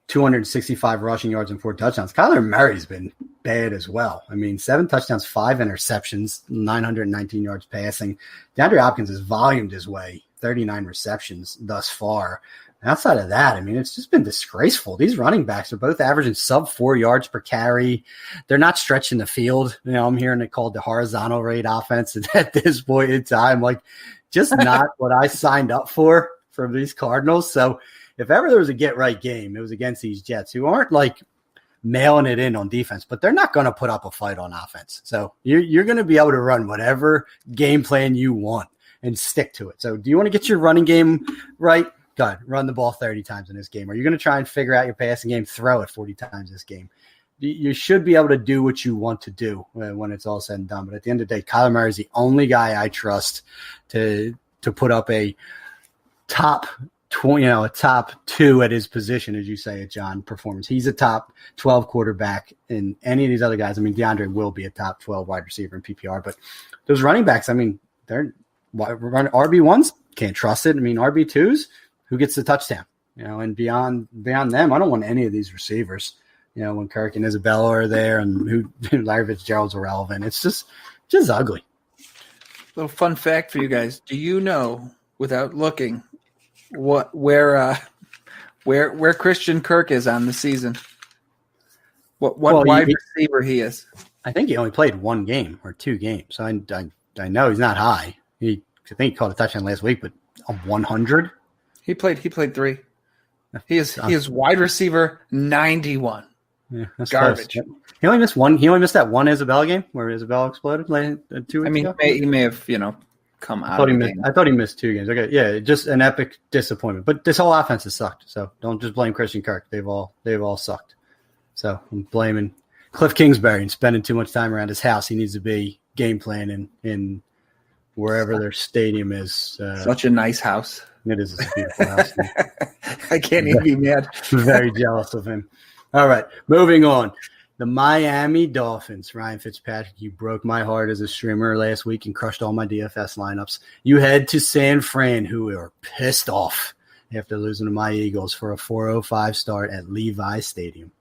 265 rushing yards and 4 touchdowns, Kyler Murray's been bad as well. I mean, 7 touchdowns, 5 interceptions, 919 yards passing. DeAndre Hopkins has volumed his way, 39 receptions thus far. Outside of that, I mean, it's just been disgraceful. These running backs are both averaging sub 4 yards per carry. They're not stretching the field. I'm hearing it called the horizontal rate offense. And at this point in time, just not what I signed up for from these Cardinals. So if ever there was a get-right game, it was against these Jets, who aren't mailing it in on defense, but they're not going to put up a fight on offense. So you're going to be able to run whatever game plan you want and stick to it. So do you want to get your running game right? Go ahead, run the ball 30 times in this game. Are you going to try and figure out your passing game? Throw it 40 times this game. You should be able to do what you want to do when it's all said and done. But at the end of the day, Kyler Murray is the only guy I trust to put up a top 20, a top 2 at his position, as you say, at John, performance. He's a top 12 quarterback in any of these other guys. I mean, DeAndre will be a top 12 wide receiver in PPR, but those running backs, I mean, they're RB1s, can't trust it. I mean, RB2s, who gets the touchdown? And beyond them, I don't want any of these receivers. When Kirk and Isabella are there, and who Larry Fitzgerald's irrelevant. It's just ugly. Little fun fact for you guys: do you know, without looking, where Christian Kirk is on the season? What wide receiver he is? I think he only played 1 game or 2 games. So I know he's not high. I think he caught a touchdown last week, but 100. He played 3. He is wide receiver 91. Yeah, that's garbage. Close. He only missed one. He only missed that one Isabella game where Isabella exploded 2 weeks ago. He may have come out. I thought he missed 2 games. Okay, yeah, just an epic disappointment. But this whole offense has sucked. So don't just blame Christian Kirk. They've all sucked. So I'm blaming Cliff Kingsbury and spending too much time around his house. He needs to be game planning in wherever their stadium is. Such a nice house. It is a beautiful house. I can't even be mad. Very jealous of him. All right, moving on. The Miami Dolphins. Ryan Fitzpatrick, you broke my heart as a streamer last week and crushed all my DFS lineups. You head to San Fran, who are pissed off after losing to my Eagles for a 4:05 start at Levi Stadium.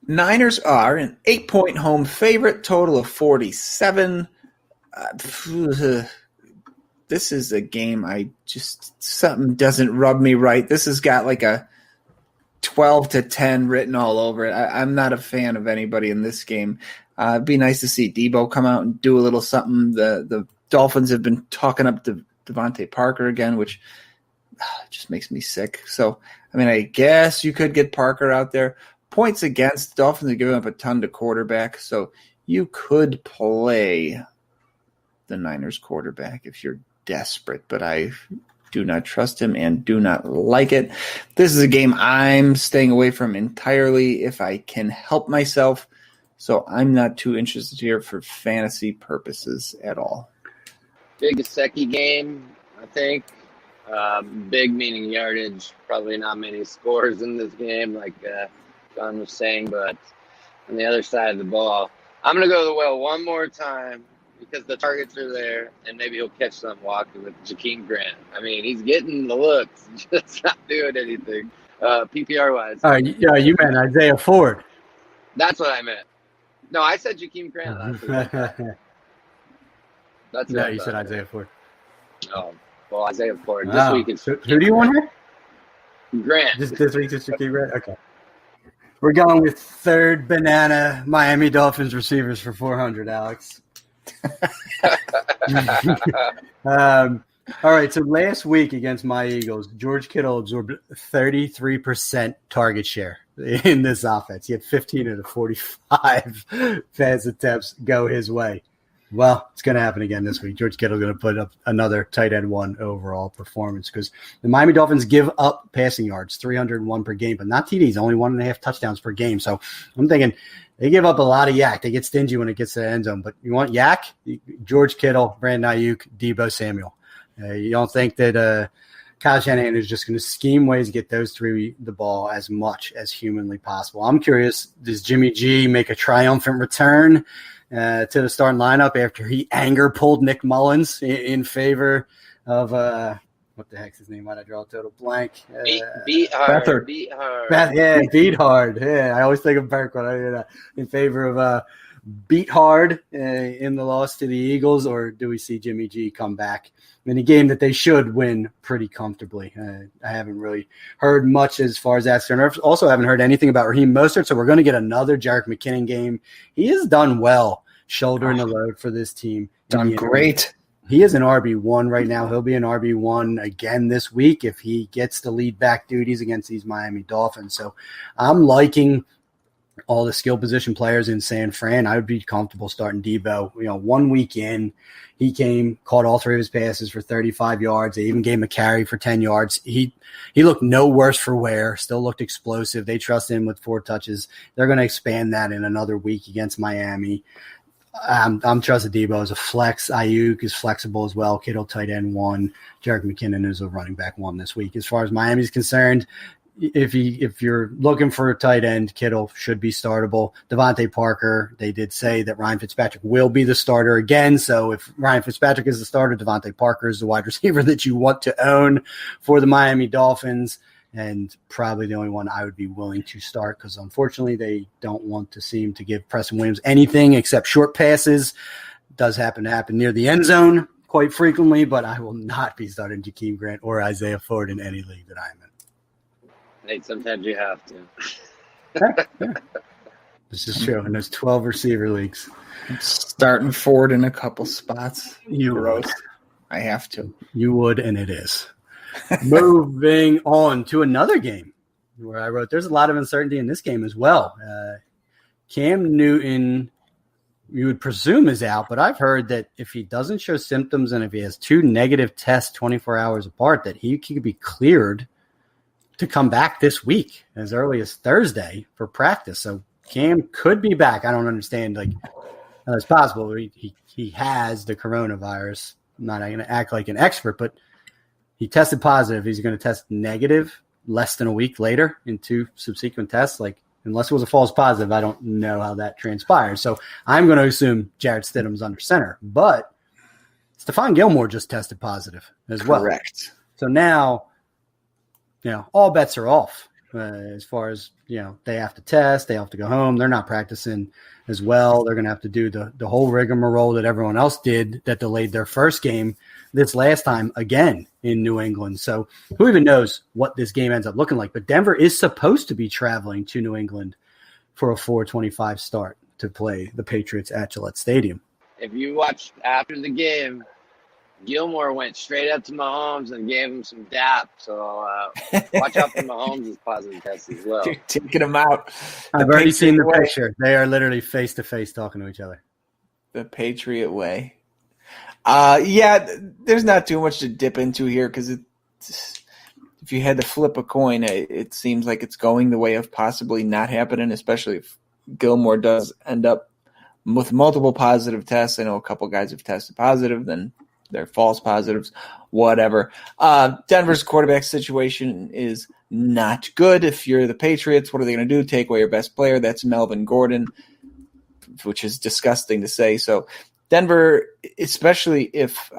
Niners are an 8-point home favorite, total of 47. This is a game something doesn't rub me right. This has got a 12-10 written all over it. I'm not a fan of anybody in this game. It'd be nice to see Debo come out and do a little something. The Dolphins have been talking up Devontae Parker again, which just makes me sick. So, I mean, I guess you could get Parker out there. Points against, Dolphins are giving up a ton to quarterback, so you could play the Niners quarterback if you're desperate, but I do not trust him and do not like it. This is a game I'm staying away from entirely if I can help myself, so I'm not too interested here for fantasy purposes at all. Big Gesicki game, I think. Big meaning yardage. Probably not many scores in this game, like John was saying, but on the other side of the ball, I'm going to go the well one more time because the targets are there, and maybe he'll catch some walking with Jakeem Grant. I mean, he's getting the looks, just not doing anything PPR-wise. All right, you meant Isaiah Ford. That's what I meant. No, I said Jakeem Grant last week. That's no, you said Isaiah Ford. Oh, well, Isaiah Ford. This week is who do you want here? Grant. This week is Jakeem Grant? Okay. We're going with third banana Miami Dolphins receivers for 400, Alex. All right, so last week against my Eagles, George Kittle absorbed 33% target share in this offense. He had 15 of the 45 pass attempts go his way. Well, it's going to happen again this week. George Kittle is going to put up another tight end 1 overall performance because the Miami Dolphins give up passing yards, 301 per game, but not TDs, only 1.5 touchdowns per game. So I'm thinking they give up a lot of yak. They get stingy when it gets to the end zone. But you want yak? George Kittle, Brandon Ayuk, Deebo Samuel. You don't think that Kyle Shanahan is just going to scheme ways to get those three the ball as much as humanly possible. I'm curious, does Jimmy G make a triumphant return to the starting lineup after he anger pulled Nick Mullins in favor of what the heck's his name? Why'd I draw a total blank? Beat hard. Beat hard. Beat hard. Yeah, I always think of Burke when I hear that. In favor of beat hard in the loss to the Eagles, or do we see Jimmy G come back in a game that they should win pretty comfortably? I haven't really heard much as far as that's concerned. Also haven't heard anything about Raheem Mostert, so we're going to get another Jerick McKinnon game. He has done well shouldering the load for this team. Done great. He is an RB1 right now. He'll be an RB1 again this week if he gets the lead back duties against these Miami Dolphins. So I'm liking all the skill position players in San Fran. I would be comfortable starting Deebo. 1 week in, he came, caught all 3 of his passes for 35 yards. They even gave him a carry for 10 yards. He looked no worse for wear, still looked explosive. They trust him with 4 touches. They're going to expand that in another week against Miami. I'm trusting Deebo as a flex. Ayuk is flexible as well. Kittle tight end 1. Jerick McKinnon is a running back 1 this week. As far as Miami's concerned, if you're looking for a tight end, Kittle should be startable. Devontae Parker, they did say that Ryan Fitzpatrick will be the starter again. So if Ryan Fitzpatrick is the starter, Devontae Parker is the wide receiver that you want to own for the Miami Dolphins, and probably the only one I would be willing to start because unfortunately they don't want to seem to give Preston Williams anything except short passes. Does happen to happen near the end zone quite frequently, but I will not be starting Jakeem Grant or Isaiah Ford in any league that I'm in. Hey, sometimes you have to. Yeah. This is true. And there's 12 receiver leagues. Starting Ford in a couple spots. Gross. I have to. You would, and it is. Moving on to another game where I wrote there's a lot of uncertainty in this game as well. Cam Newton, you would presume, is out, but I've heard that if he doesn't show symptoms and if he has 2 negative tests 24 hours apart, that he could be cleared to come back this week as early as Thursday for practice. So Cam could be back. I don't understand how it's possible. He has the coronavirus. I'm not going to act like an expert, but he tested positive. He's going to test negative less than a week later in 2 subsequent tests. Unless it was a false positive, I don't know how that transpired. So I'm going to assume Jarrett Stidham's under center. But Stephon Gilmore just tested positive as well. Correct. So now, all bets are off as far as, they have to test, they have to go home. They're not practicing as well. They're going to have to do the whole rigmarole that everyone else did that delayed their first game this last time again in New England. So who even knows what this game ends up looking like? But Denver is supposed to be traveling to New England for a 4:25 start to play the Patriots at Gillette Stadium. If you watched after the game, Gilmore went straight up to Mahomes and gave him some dap. So watch out for Mahomes' positive test as well. You're taking them out. I've already seen the picture. They are literally face to face talking to each other. The Patriot way. Yeah, there's not too much to dip into here because if you had to flip a coin, it seems like it's going the way of possibly not happening, especially if Gilmore does end up with multiple positive tests. I know a couple guys have tested positive, then they're false positives, whatever. Denver's quarterback situation is not good. If you're the Patriots, what are they going to do? Take away your best player? That's Melvin Gordon, which is disgusting to say. So Denver, especially if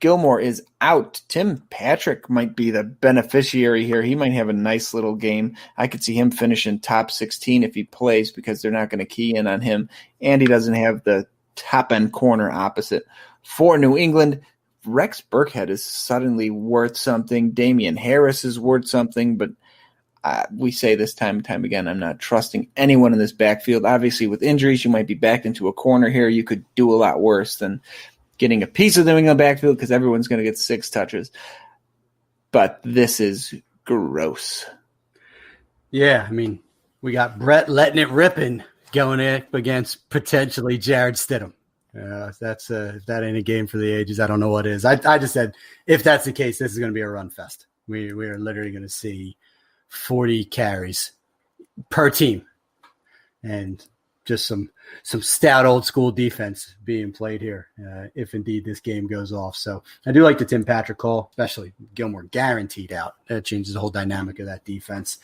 Gilmore is out, Tim Patrick might be the beneficiary here. He might have a nice little game. I could see him finishing top 16 if he plays because they're not going to key in on him, and he doesn't have the top-end corner opposite. For New England, Rex Burkhead is suddenly worth something. Damian Harris is worth something, but we say this time and time again, I'm not trusting anyone in this backfield. Obviously, with injuries, you might be backed into a corner here. You could do a lot worse than getting a piece of the New England backfield because everyone's going to get 6 touches. But this is gross. Yeah, I mean, we got Brett letting it ripping going up against potentially Jared Stidham. If that ain't a game for the ages, I don't know what is. I just said, if that's the case, this is going to be a run fest. We are literally going to see 40 carries per team and just some stout old school defense being played here if indeed this game goes off. So I do like the Tim Patrick call, especially Gilmore guaranteed out. That changes the whole dynamic of that defense.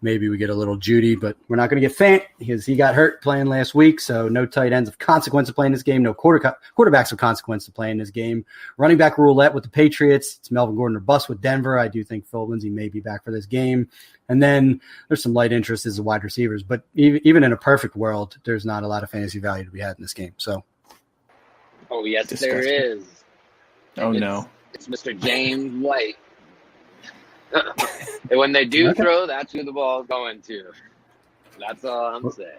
Maybe we get a little Judy, but we're not going to get Fant because he got hurt playing last week. So no tight ends of consequence of playing this game. No quarterbacks of consequence of playing this game. Running back roulette with the Patriots. It's Melvin Gordon or bust with Denver. I do think Phil Lindsay may be back for this game. And then there's some light interest as the wide receivers. But even in a perfect world, there's not a lot of fantasy value to be had in this game. So, oh, yes, disgusting. There is. Oh, no. It's Mr. James White. And when they do throw, that's who the ball is going to. That's all I'm saying.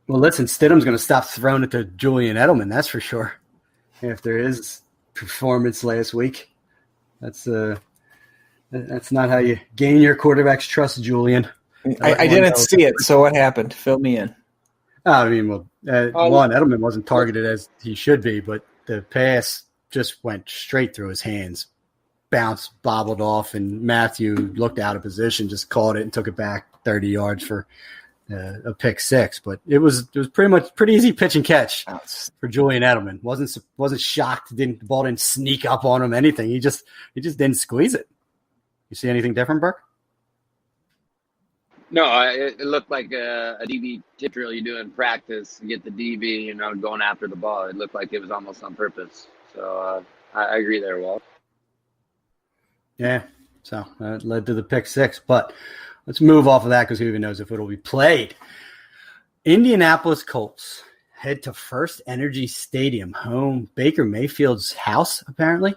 Well, listen, Stidham's going to stop throwing it to Julian Edelman, that's for sure. After his performance last week. That's not how you gain your quarterback's trust, Julian. I didn't see it, so what happened? Fill me in. I mean, one, Edelman wasn't targeted as he should be, but the pass just went straight through his hands, bounced, bobbled off, and Matthew looked out of position, just caught it and took it back 30 yards for a pick 6. But it was pretty easy pitch and catch for Julian Edelman. Wasn't shocked. The ball didn't sneak up on him. Anything. He just didn't squeeze it. You see anything different, Burke? No, it looked like a DB tip drill you do in practice. You get the DB, going after the ball. It looked like it was almost on purpose. So I agree there, Walt. Yeah, so that led to the pick 6. But let's move off of that because who even knows if it'll be played. Indianapolis Colts head to First Energy Stadium, home Baker Mayfield's house, apparently,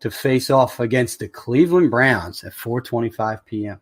to face off against the Cleveland Browns at 4:25 p.m.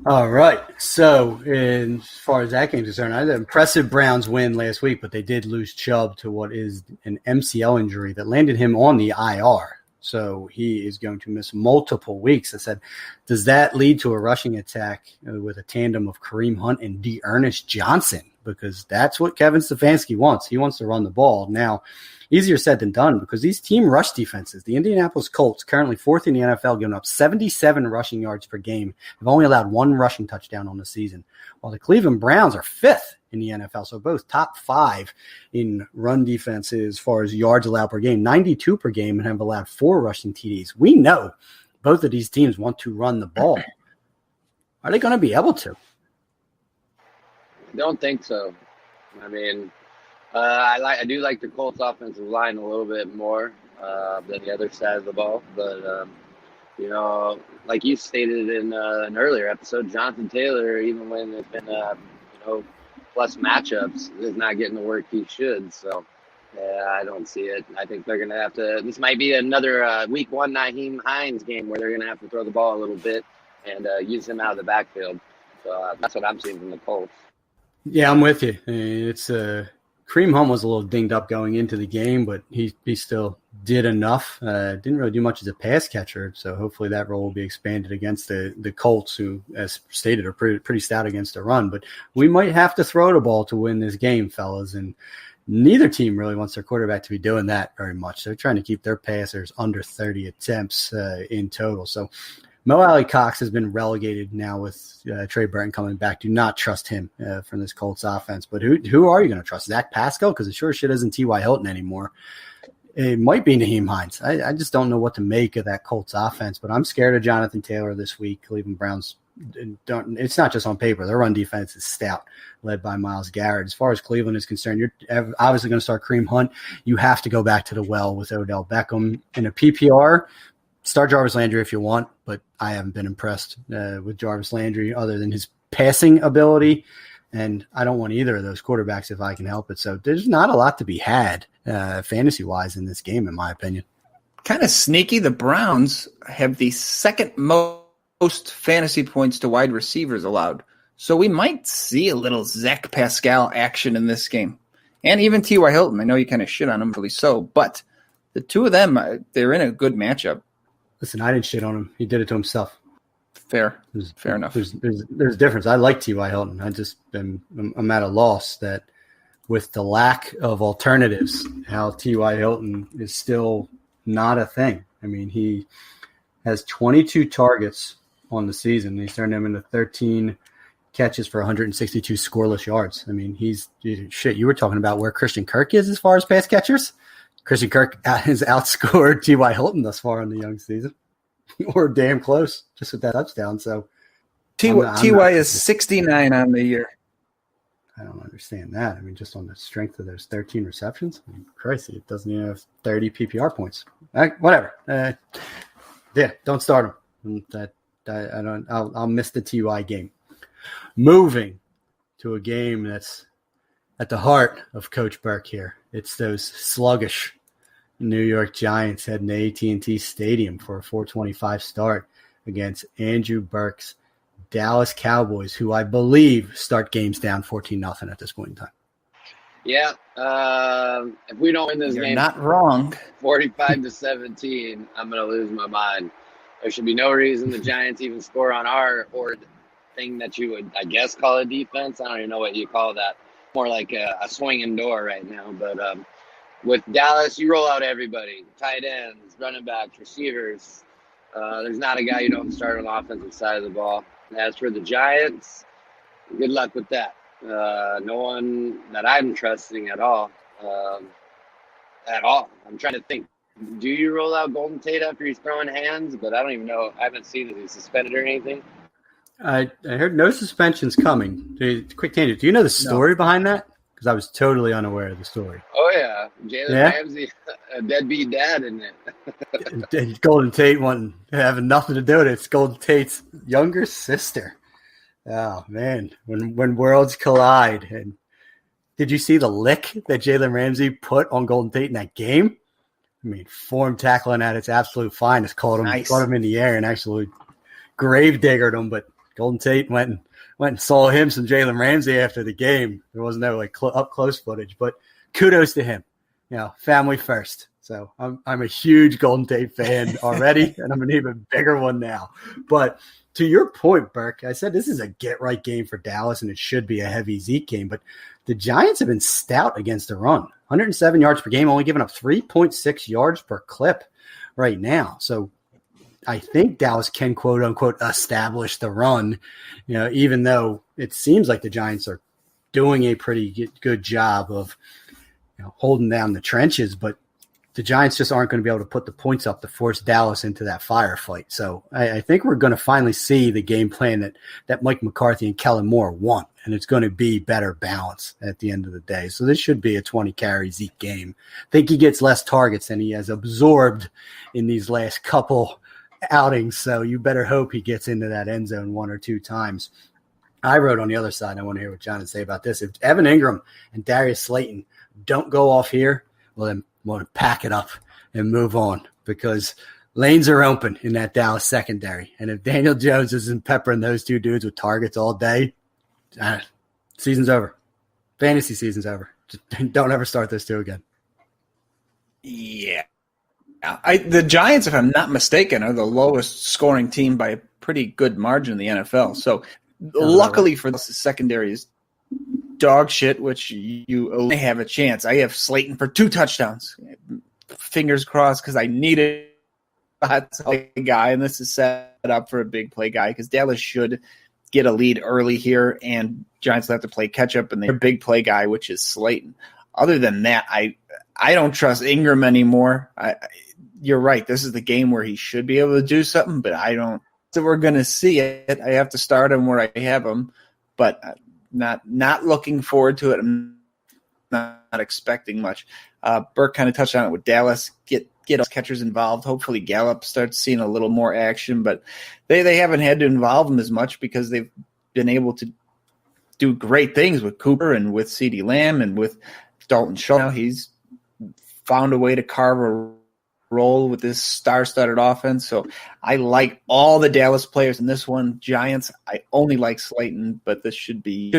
All right. So, as far as that game is concerned, I had an impressive Browns win last week, but they did lose Chubb to what is an MCL injury that landed him on the IR. So he is going to miss multiple weeks. I said, does that lead to a rushing attack with a tandem of Kareem Hunt and D'Ernest Johnson? Because that's what Kevin Stefanski wants. He wants to run the ball. Now, easier said than done because these team rush defenses, the Indianapolis Colts, currently 4th in the NFL, giving up 77 rushing yards per game, have only allowed 1 rushing touchdown on the season, while the Cleveland Browns are 5th in the NFL, so both top 5 in run defenses as far as yards allowed per game, 92 per game, and have allowed 4 rushing TDs. We know both of these teams want to run the ball. Are they going to be able to? Don't think so. I mean, I do like the Colts offensive line a little bit more than the other side of the ball, but like you stated in an earlier episode, Jonathan Taylor, even when it's been plus matchups, is not getting the work he should. So I don't see it. I think they're going to have to. This might be another Week 1 Nyheim Hines game where they're going to have to throw the ball a little bit and use him out of the backfield. So that's what I'm seeing from the Colts. Yeah, I'm with you. It's Kareem Hunt was a little dinged up going into the game, but he's still did enough. Didn't really do much as a pass catcher, so hopefully that role will be expanded against the Colts, who, as stated, are pretty stout against the run. But we might have to throw the ball to win this game, fellas, and neither team really wants their quarterback to be doing that very much. They're trying to keep their passers under 30 attempts in total. So Mo Alley Cox has been relegated now with Trey Burton coming back. Do not trust him from this Colts offense. But who are you going to trust? Zach Pascal? Because it sure shit isn't T.Y. Hilton anymore. It might be Naheem Hines. I just don't know what to make of that Colts offense. But I'm scared of Jonathan Taylor this week. Cleveland Browns it's not just on paper. Their run defense is stout, led by Myles Garrett. As far as Cleveland is concerned, you're obviously going to start Kareem Hunt. You have to go back to the well with Odell Beckham. In a PPR, start Jarvis Landry if you want, but I haven't been impressed with Jarvis Landry other than his passing ability, and I don't want either of those quarterbacks if I can help it. So there's not a lot to be had fantasy-wise in this game, in my opinion. Kind of sneaky. The Browns have the second most fantasy points to wide receivers allowed. So we might see a little Zach Pascal action in this game. And even T.Y. Hilton. I know you kind of shit on him, really so. But the two of them, they're in a good matchup. Listen, I didn't shit on him. He did it to himself. Fair enough. There's a difference. I like T.Y. Hilton. I'm at a loss that with the lack of alternatives, how T.Y. Hilton is still not a thing. I mean, he has 22 targets on the season. He's turned them into 13 catches for 162 scoreless yards. I mean, you were talking about where Christian Kirk is as far as pass catchers. Christian Kirk has outscored T.Y. Hilton thus far in the young season. Or damn close, just with that touchdown. So T.Y. is 69 on the year. I don't understand that. I mean, just on the strength of those 13 receptions, I mean, Christ, it doesn't even have 30 PPR points. Whatever. Don't start him. I'll miss the T.Y. game. Moving to a game that's at the heart of Coach Burke here. It's those sluggish New York Giants heading to AT&T Stadium for a 4:25 start against Andrew Burke's Dallas Cowboys, who I believe start games down 14-0 at this point in time. Yeah, if we don't win this You're game, not wrong. 45-17, I'm gonna lose my mind. There should be no reason the Giants even score on our thing that you would, I guess, call a defense. I don't even know what you call that. More like a swinging door right now. But with Dallas, you roll out everybody: tight ends, running backs, receivers. There's not a guy you don't start on the offensive side of the ball. As for the Giants, good luck with that. No one that I'm trusting at all. I'm trying to think. Do you roll out Golden Tate after he's throwing hands? But I don't even know. I haven't seen if he's suspended or anything. I heard no suspensions coming. Quick tangent. Do you know the story behind that? Because I was totally unaware of the story. Oh, yeah. Jalen Ramsey, a deadbeat dad, isn't it? Golden Tate having nothing to do with it. It's Golden Tate's younger sister. Oh, man. When worlds collide. And did you see the lick that Jalen Ramsey put on Golden Tate in that game? I mean, form tackling at its absolute finest. Caught him in the air and actually grave diggered him. But Golden Tate went and saw him some Jalen Ramsey after the game. There wasn't no up close footage, but kudos to him. Family first. So I'm a huge Golden Tate fan already, and I'm an even bigger one now. But to your point, Burke, I said this is a get-right game for Dallas, and it should be a heavy Zeke game. But the Giants have been stout against the run. 107 yards per game, only giving up 3.6 yards per clip right now. So I think Dallas can, quote-unquote, establish the run, even though it seems like the Giants are doing a pretty good job of holding down the trenches, but the Giants just aren't going to be able to put the points up to force Dallas into that firefight. So I think we're going to finally see the game plan that Mike McCarthy and Kellen Moore want, and it's going to be better balance at the end of the day. So this should be a 20-carry Zeke game. I think he gets less targets than he has absorbed in these last couple outings, so you better hope he gets into that end zone one or two times. I wrote on the other side, and I want to hear what John would say about this. If Evan Ingram and Darius Slayton don't go off here, well, then we'll pack it up and move on, because lanes are open in that Dallas secondary. And if Daniel Jones isn't peppering those two dudes with targets all day, season's over. Fantasy season's over. Just don't ever start those two again. Yeah. The Giants, if I'm not mistaken, are the lowest scoring team by a pretty good margin in the NFL. So luckily for the secondary is dog shit, which you only have a chance. I have Slayton for 2 touchdowns. Fingers crossed, because I needed a guy, and this is set up for a big play guy, because Dallas should get a lead early here, and Giants will have to play catch up, and their big play guy, which is Slayton. Other than that, I don't trust Ingram anymore. You're right. This is the game where he should be able to do something, but I don't. So we're going to see it. I have to start him where I have him, but not looking forward to it. I'm not expecting much. Burke kind of touched on it with Dallas. Get us catchers involved. Hopefully Gallup starts seeing a little more action, but they haven't had to involve him as much because they've been able to do great things with Cooper and with CeeDee Lamb and with Dalton Schultz. He's found a way to carve a role with this star-studded offense. So I like all the Dallas players in this one. Giants, I only like Slayton, but this should be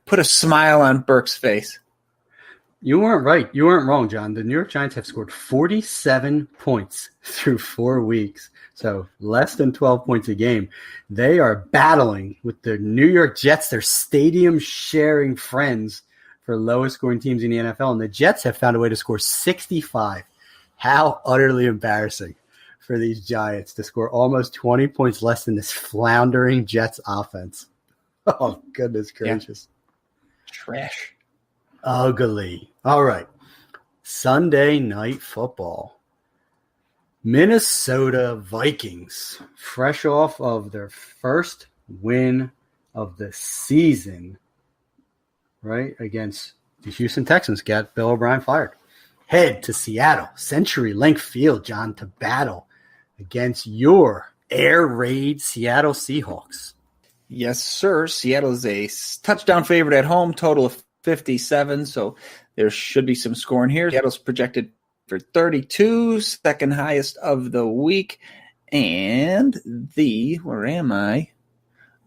put a smile on Burke's face. You weren't right. You weren't wrong, John. The New York Giants have scored 47 points through 4 weeks, so less than 12 points a game. They are battling with the New York Jets, their stadium-sharing friends, for lowest scoring teams in the NFL, and the Jets have found a way to score 65. How utterly embarrassing for these Giants to score almost 20 points less than this floundering Jets offense. Oh, goodness gracious. Yeah. Trash. Ugly. All right. Sunday night football. Minnesota Vikings, fresh off of their first win of the season, right, against the Houston Texans, got Bill O'Brien fired. Head to Seattle, CenturyLink Field, John, to battle against your air raid Seattle Seahawks. Yes, sir. Seattle is a touchdown favorite at home, total of 57, so there should be some scoring here. Seattle's projected for 32, second highest of the week, and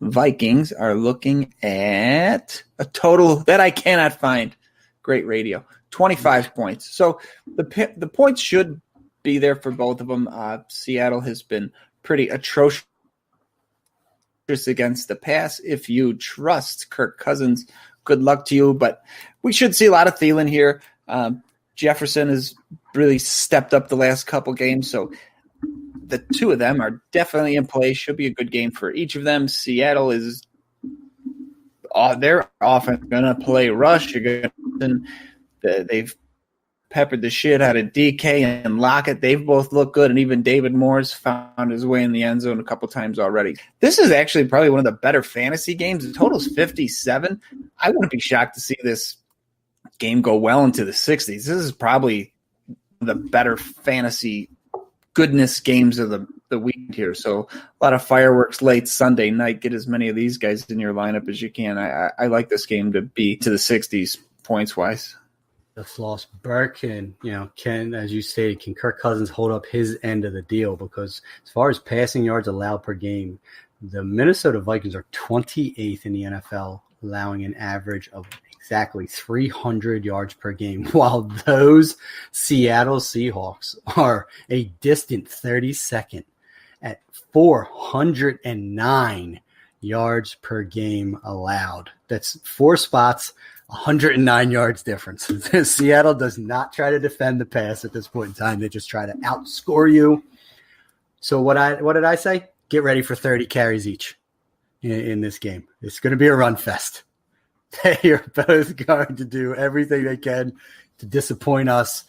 Vikings are looking at a total that I cannot find. Great radio. 25 points. So the points should be there for both of them. Seattle has been pretty atrocious against the pass. If you trust Kirk Cousins, good luck to you. But we should see a lot of Thielen here. Jefferson has really stepped up the last couple games. So the two of them are definitely in play. Should be a good game for each of them. Seattle is their offense going to play rush. They've peppered the shit out of DK and Lockett. They've both looked good, and even David Moore's found his way in the end zone a couple times already. This is actually probably one of the better fantasy games. The total's 57. I wouldn't be shocked to see this game go well into the 60s. This is probably the better fantasy goodness games of the week here. So a lot of fireworks late Sunday night. Get as many of these guys in your lineup as you can. I like this game to be to the 60s points-wise. The floss Burke and, can, as you stated, can Kirk Cousins hold up his end of the deal? Because as far as passing yards allowed per game, the Minnesota Vikings are 28th in the NFL, allowing an average of exactly 300 yards per game, while those Seattle Seahawks are a distant 32nd at 409 yards per game allowed. That's 4 spots, 109 yards difference. Seattle does not try to defend the pass at this point in time. They just try to outscore you. So what did I say? Get ready for 30 carries each in this game. It's going to be a run fest. They are both going to do everything they can to disappoint us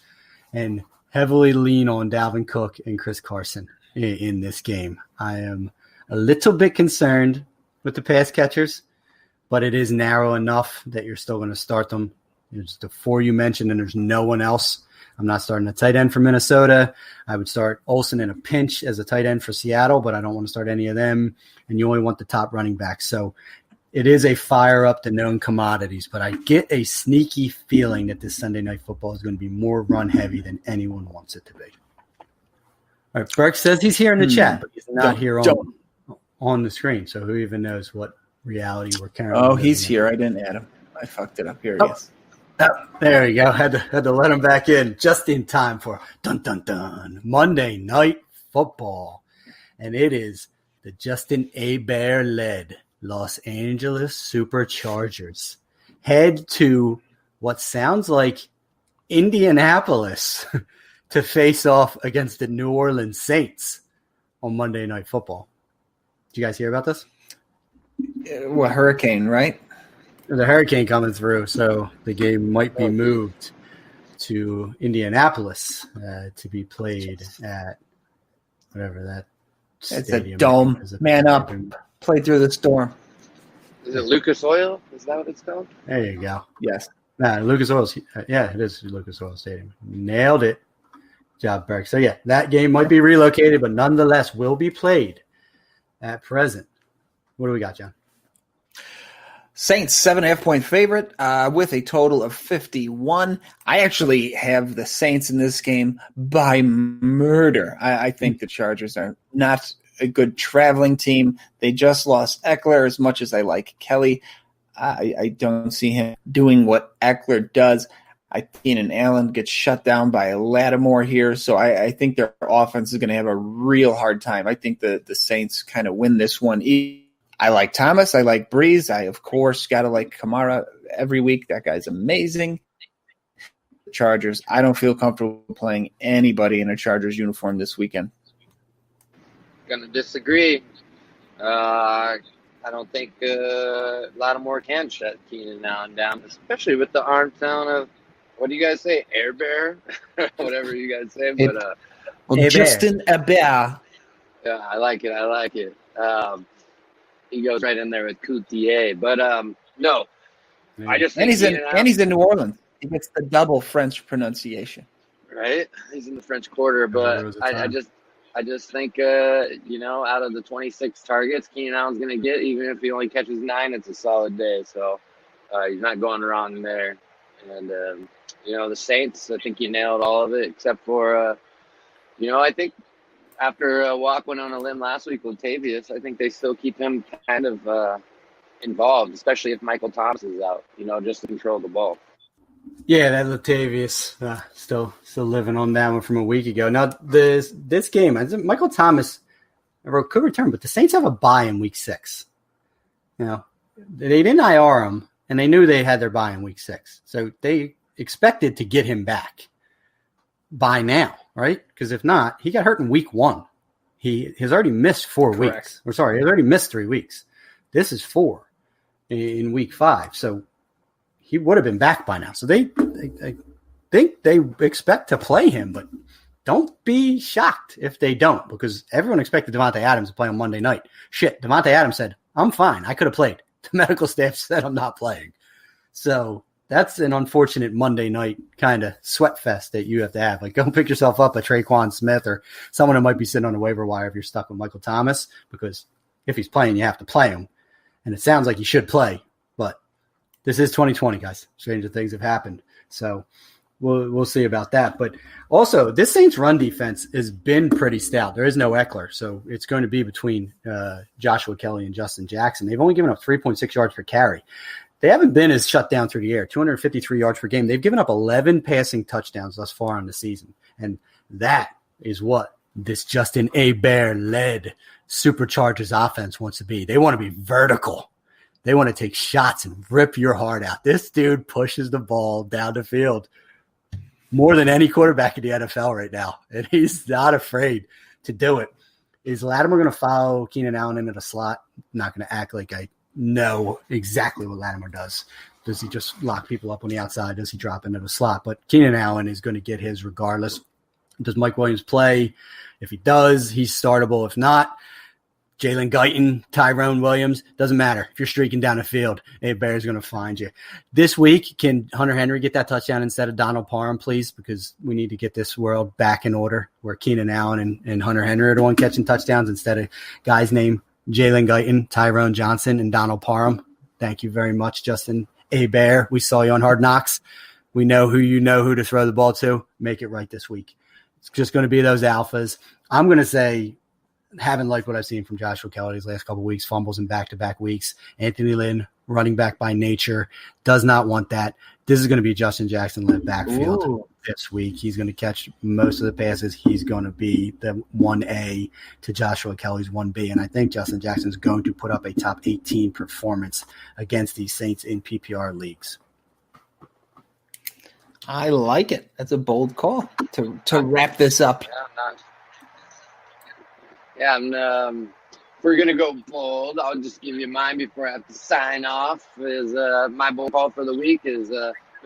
and heavily lean on Dalvin Cook and Chris Carson in this game. I am a little bit concerned with the pass catchers, but it is narrow enough that you're still going to start them. There's the 4 you mentioned, and there's no one else. I'm not starting a tight end for Minnesota. I would start Olsen in a pinch as a tight end for Seattle, but I don't want to start any of them, and you only want the top running back. So it is a fire up the known commodities, but I get a sneaky feeling that this Sunday Night Football is going to be more run heavy than anyone wants it to be. All right, Burke says he's here in the chat, but he's not here on the screen, so who even knows what reality we're carrying. Oh, he's here. I didn't add him. I fucked it up. Here he is. There you go. Had to let him back in just in time for dun dun dun Monday Night Football, and it is the Justin Herbert led Los Angeles Superchargers head to what sounds like Indianapolis to face off against the New Orleans Saints on Monday Night Football. Did you guys hear about this? Well, hurricane, right? There's a hurricane coming through, so the game might be moved to Indianapolis to be played at whatever that It's stadium a dome. is. Man up. Play through the storm. Is it Lucas Oil? Is that what it's called? There you go. Yes. Lucas Oil's. Yeah, it is Lucas Oil Stadium. Nailed it. Job, Berg. So, yeah, that game might be relocated, but nonetheless will be played at present. What do we got, John? Saints 7.5-point favorite with a total of 51. I actually have the Saints in this game by murder. I think the Chargers are not a good traveling team. They just lost Eckler. As much as I like Kelly, I don't see him doing what Eckler does. I think Keenan Allen gets shut down by Lattimore here, so I think their offense is going to have a real hard time. I think the Saints kind of win this one. I like Thomas. I like Breeze. I, of course, got to like Kamara every week. That guy's amazing. Chargers, I don't feel comfortable playing anybody in a Chargers uniform this weekend. Gonna disagree. I don't think Lattimore can shut Keenan Allen down, especially with the arm talent of, what do you guys say, Air Bear? Whatever you guys say. But Justin Herbert. Yeah, I like it. He goes right in there with Coutier. But no, I just think he's in New Orleans. He gets the double French pronunciation. Right? He's in the French Quarter, but I just think out of the 26 targets Keenan Allen's going to get, even if he only catches 9, it's a solid day. So he's not going wrong there. And the Saints, I think you nailed all of it except for I think after Walk went on a limb last week with Latavius, I think they still keep him kind of involved, especially if Michael Thomas is out, just to control the ball. Yeah, that Latavius still living on that one from a week ago. Now, this game, Michael Thomas could return, but the Saints have a bye in week 6. They didn't IR him, and they knew they had their bye in week 6. So they expected to get him back by now, right? Because if not, he got hurt in week 1. He has already missed 4 weeks. Or sorry, he's already missed 3 weeks. This is 4 in week 5. So he would have been back by now. So they think they expect to play him, but don't be shocked if they don't, because everyone expected Devontae Adams to play on Monday night. Shit, Devontae Adams said, I'm fine. I could have played. The medical staff said I'm not playing. So that's an unfortunate Monday night kind of sweat fest that you have to have. Like, go pick yourself up a Traquan Smith or someone who might be sitting on the waiver wire if you're stuck with Michael Thomas, because if he's playing, you have to play him. And it sounds like he should play, but this is 2020, guys. Stranger things have happened. So we'll see about that. But also, this Saints run defense has been pretty stout. There is no Eckler, so it's going to be between Joshua Kelly and Justin Jackson. They've only given up 3.6 yards per carry. They haven't been as shut down through the air, 253 yards per game. They've given up 11 passing touchdowns thus far in the season. And that is what this Justin Herbert-led Superchargers offense wants to be. They want to be vertical. They want to take shots and rip your heart out. This dude pushes the ball down the field more than any quarterback in the NFL right now, and he's not afraid to do it. Is Lattimore going to follow Keenan Allen into the slot? I'm not going to act like I know exactly what Lattimore does. Does he just lock people up on the outside? Does he drop into the slot? But Keenan Allen is going to get his regardless. Does Mike Williams play? If he does, he's startable. If not, Jalen Guyton, Tyrone Williams, doesn't matter. If you're streaking down the field, Bear is going to find you. This week, can Hunter Henry get that touchdown instead of Donald Parham, please? Because we need to get this world back in order where Keenan Allen and Hunter Henry are the one catching touchdowns instead of guys named Jalen Guyton, Tyrone Johnson, and Donald Parham. Thank you very much, Justin Bear. We saw you on Hard Knocks. We know who to throw the ball to. Make it right this week. It's just going to be those alphas. I'm going to say, haven't liked what I've seen from Joshua Kelly these last couple of weeks, fumbles in back-to-back weeks. Anthony Lynn, running back by nature, does not want that. This is going to be Justin Jackson-led backfield Ooh. this week. He's going to catch most of the passes. He's going to be the 1A to Joshua Kelly's 1B. And I think Justin Jackson is going to put up a top 18 performance against these Saints in PPR leagues. I like it. That's a bold call to wrap this up. If we're gonna go bold, I'll just give you mine before I have to sign off. Is my bold call for the week is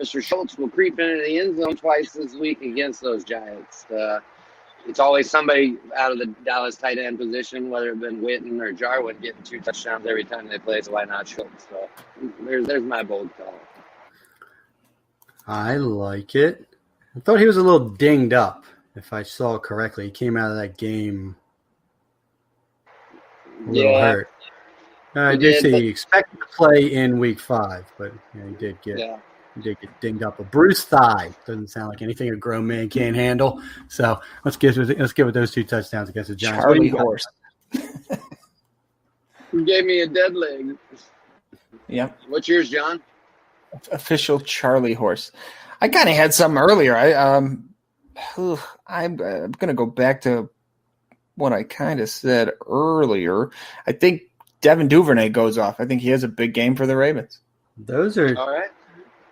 Mr. Schultz will creep into the end zone twice this week against those Giants. It's always somebody out of the Dallas tight end position, whether it been Witten or Jarwin, getting 2 touchdowns every time they play. So why not Schultz? So there's my bold call. I like it. I thought he was a little dinged up, if I saw correctly. He came out of that game a little hurt. I did say he expected to play in week 5, but he did get dinged up. A bruised thigh doesn't sound like anything a grown man can't handle. So let's get with those 2 touchdowns against the Giants. Charlie horse. Who gave me a dead leg? Yep. What's yours, John? Official Charlie horse. I kind of had something earlier. I'm going to go back to what I kind of said earlier. I think Devin Duvernay goes off. I think he has a big game for the Ravens. Those are all right.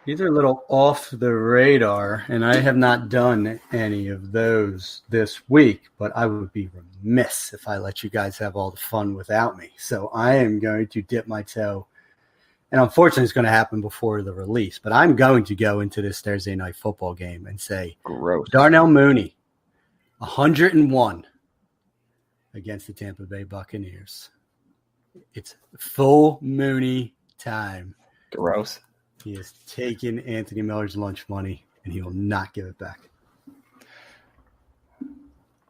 These are a little off the radar, and I have not done any of those this week, but I would be remiss if I let you guys have all the fun without me. So I am going to dip my toe. And unfortunately, it's going to happen before the release. But I'm going to go into this Thursday night football game and say, gross. Darnell Mooney, 101 against the Tampa Bay Buccaneers. It's full Mooney time. Gross. He has taken Anthony Miller's lunch money, and he will not give it back.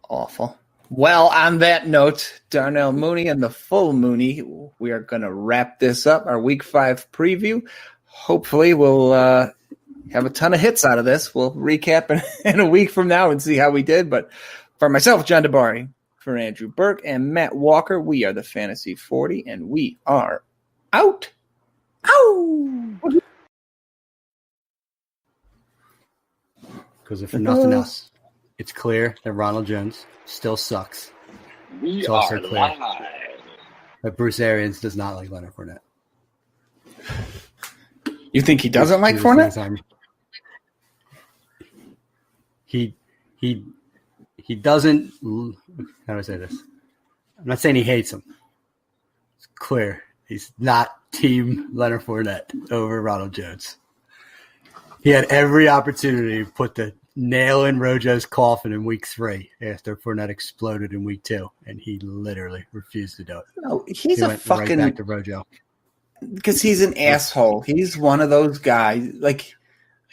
Awful. Well, on that note, Darnell Mooney and the full Mooney, we are going to wrap this up, our Week 5 preview. Hopefully we'll have a ton of hits out of this. We'll recap in a week from now and see how we did. But for myself, John DeBari, for Andrew Burke and Matt Walker, we are the Fantasy 40, and we are out. Ow! Because if for nothing else, it's clear that Ronald Jones still sucks. It's also clear live. That Bruce Arians does not like Leonard Fournette. You think he doesn't like Fournette? He doesn't. How do I say this? I'm not saying he hates him. It's clear he's not team Leonard Fournette over Ronald Jones. He had every opportunity to put the nail in Rojo's coffin in week 3 after Fournette exploded in week 2, and he literally refused to do it. No, he went fucking right back to Rojo. Because he's an asshole. He's one of those guys. Like,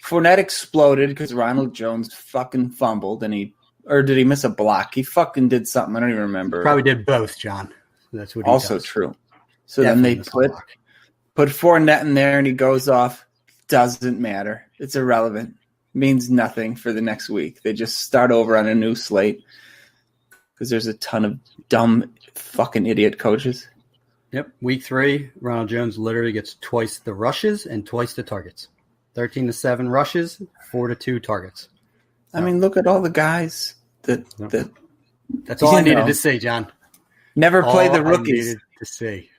Fournette exploded because Ronald Jones fucking fumbled, and or did he miss a block? He fucking did something. I don't even remember. Probably did both, John. That's what he also does. True. So definitely then they put Fournette in there, and he goes off. Doesn't matter. It's irrelevant. Means nothing for the next week. They just start over on a new slate because there's a ton of dumb fucking idiot coaches. Yep. Week 3, Ronald Jones literally gets twice the rushes and twice the targets. 13-7 rushes, 4-2 targets. So, I mean, look at all the guys that's all I needed to say, John. Never play the rookies. I needed to say.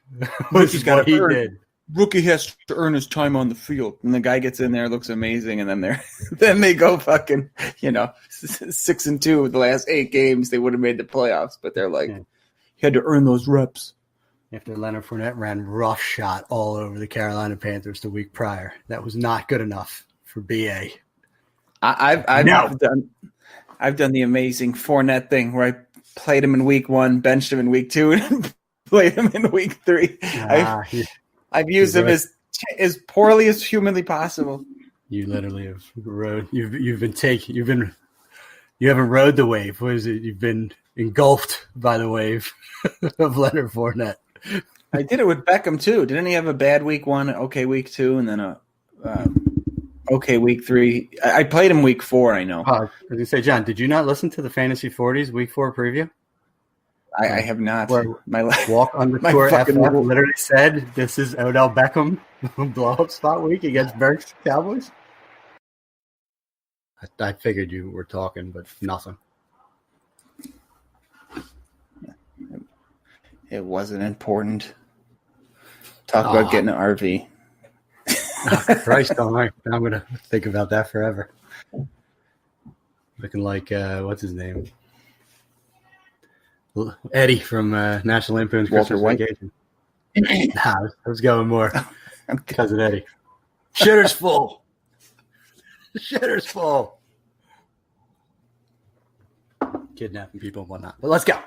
Rookies got he did. Rookie has to earn his time on the field, and the guy gets in there, looks amazing, and then they go fucking 6-2 the last 8 games. They would have made the playoffs, but they're like, he had to earn those reps. After Leonard Fournette ran roughshod all over the Carolina Panthers the week prior, that was not good enough for BA. I've done the amazing Fournette thing where I played him in week 1, benched him in week 2, and played him in week 3. I've used him as poorly as humanly possible. You literally have rode. You haven't rode the wave. What is it? You've been engulfed by the wave of Leonard Fournette. I did it with Beckham too. Didn't he have a bad week 1, okay week 2, and then a okay week 3? I played him week 4. I know. I was going to say, John, did you not listen to the Fantasy 40s week 4 preview? I have not. My walk underscore FF literally said this is Odell Beckham blow up spot week against Burke's Cowboys. I figured you were talking, but nothing. It wasn't important. Talk about getting an RV. Christ almighty. I'm going to think about that forever. Looking like, what's his name? Eddie from National Lampoon's Walter Christmas White? Vacation. Nah, I was going more. Cousin Eddie. Shitter's full. Shitter's full. Kidnapping people and whatnot. But let's go.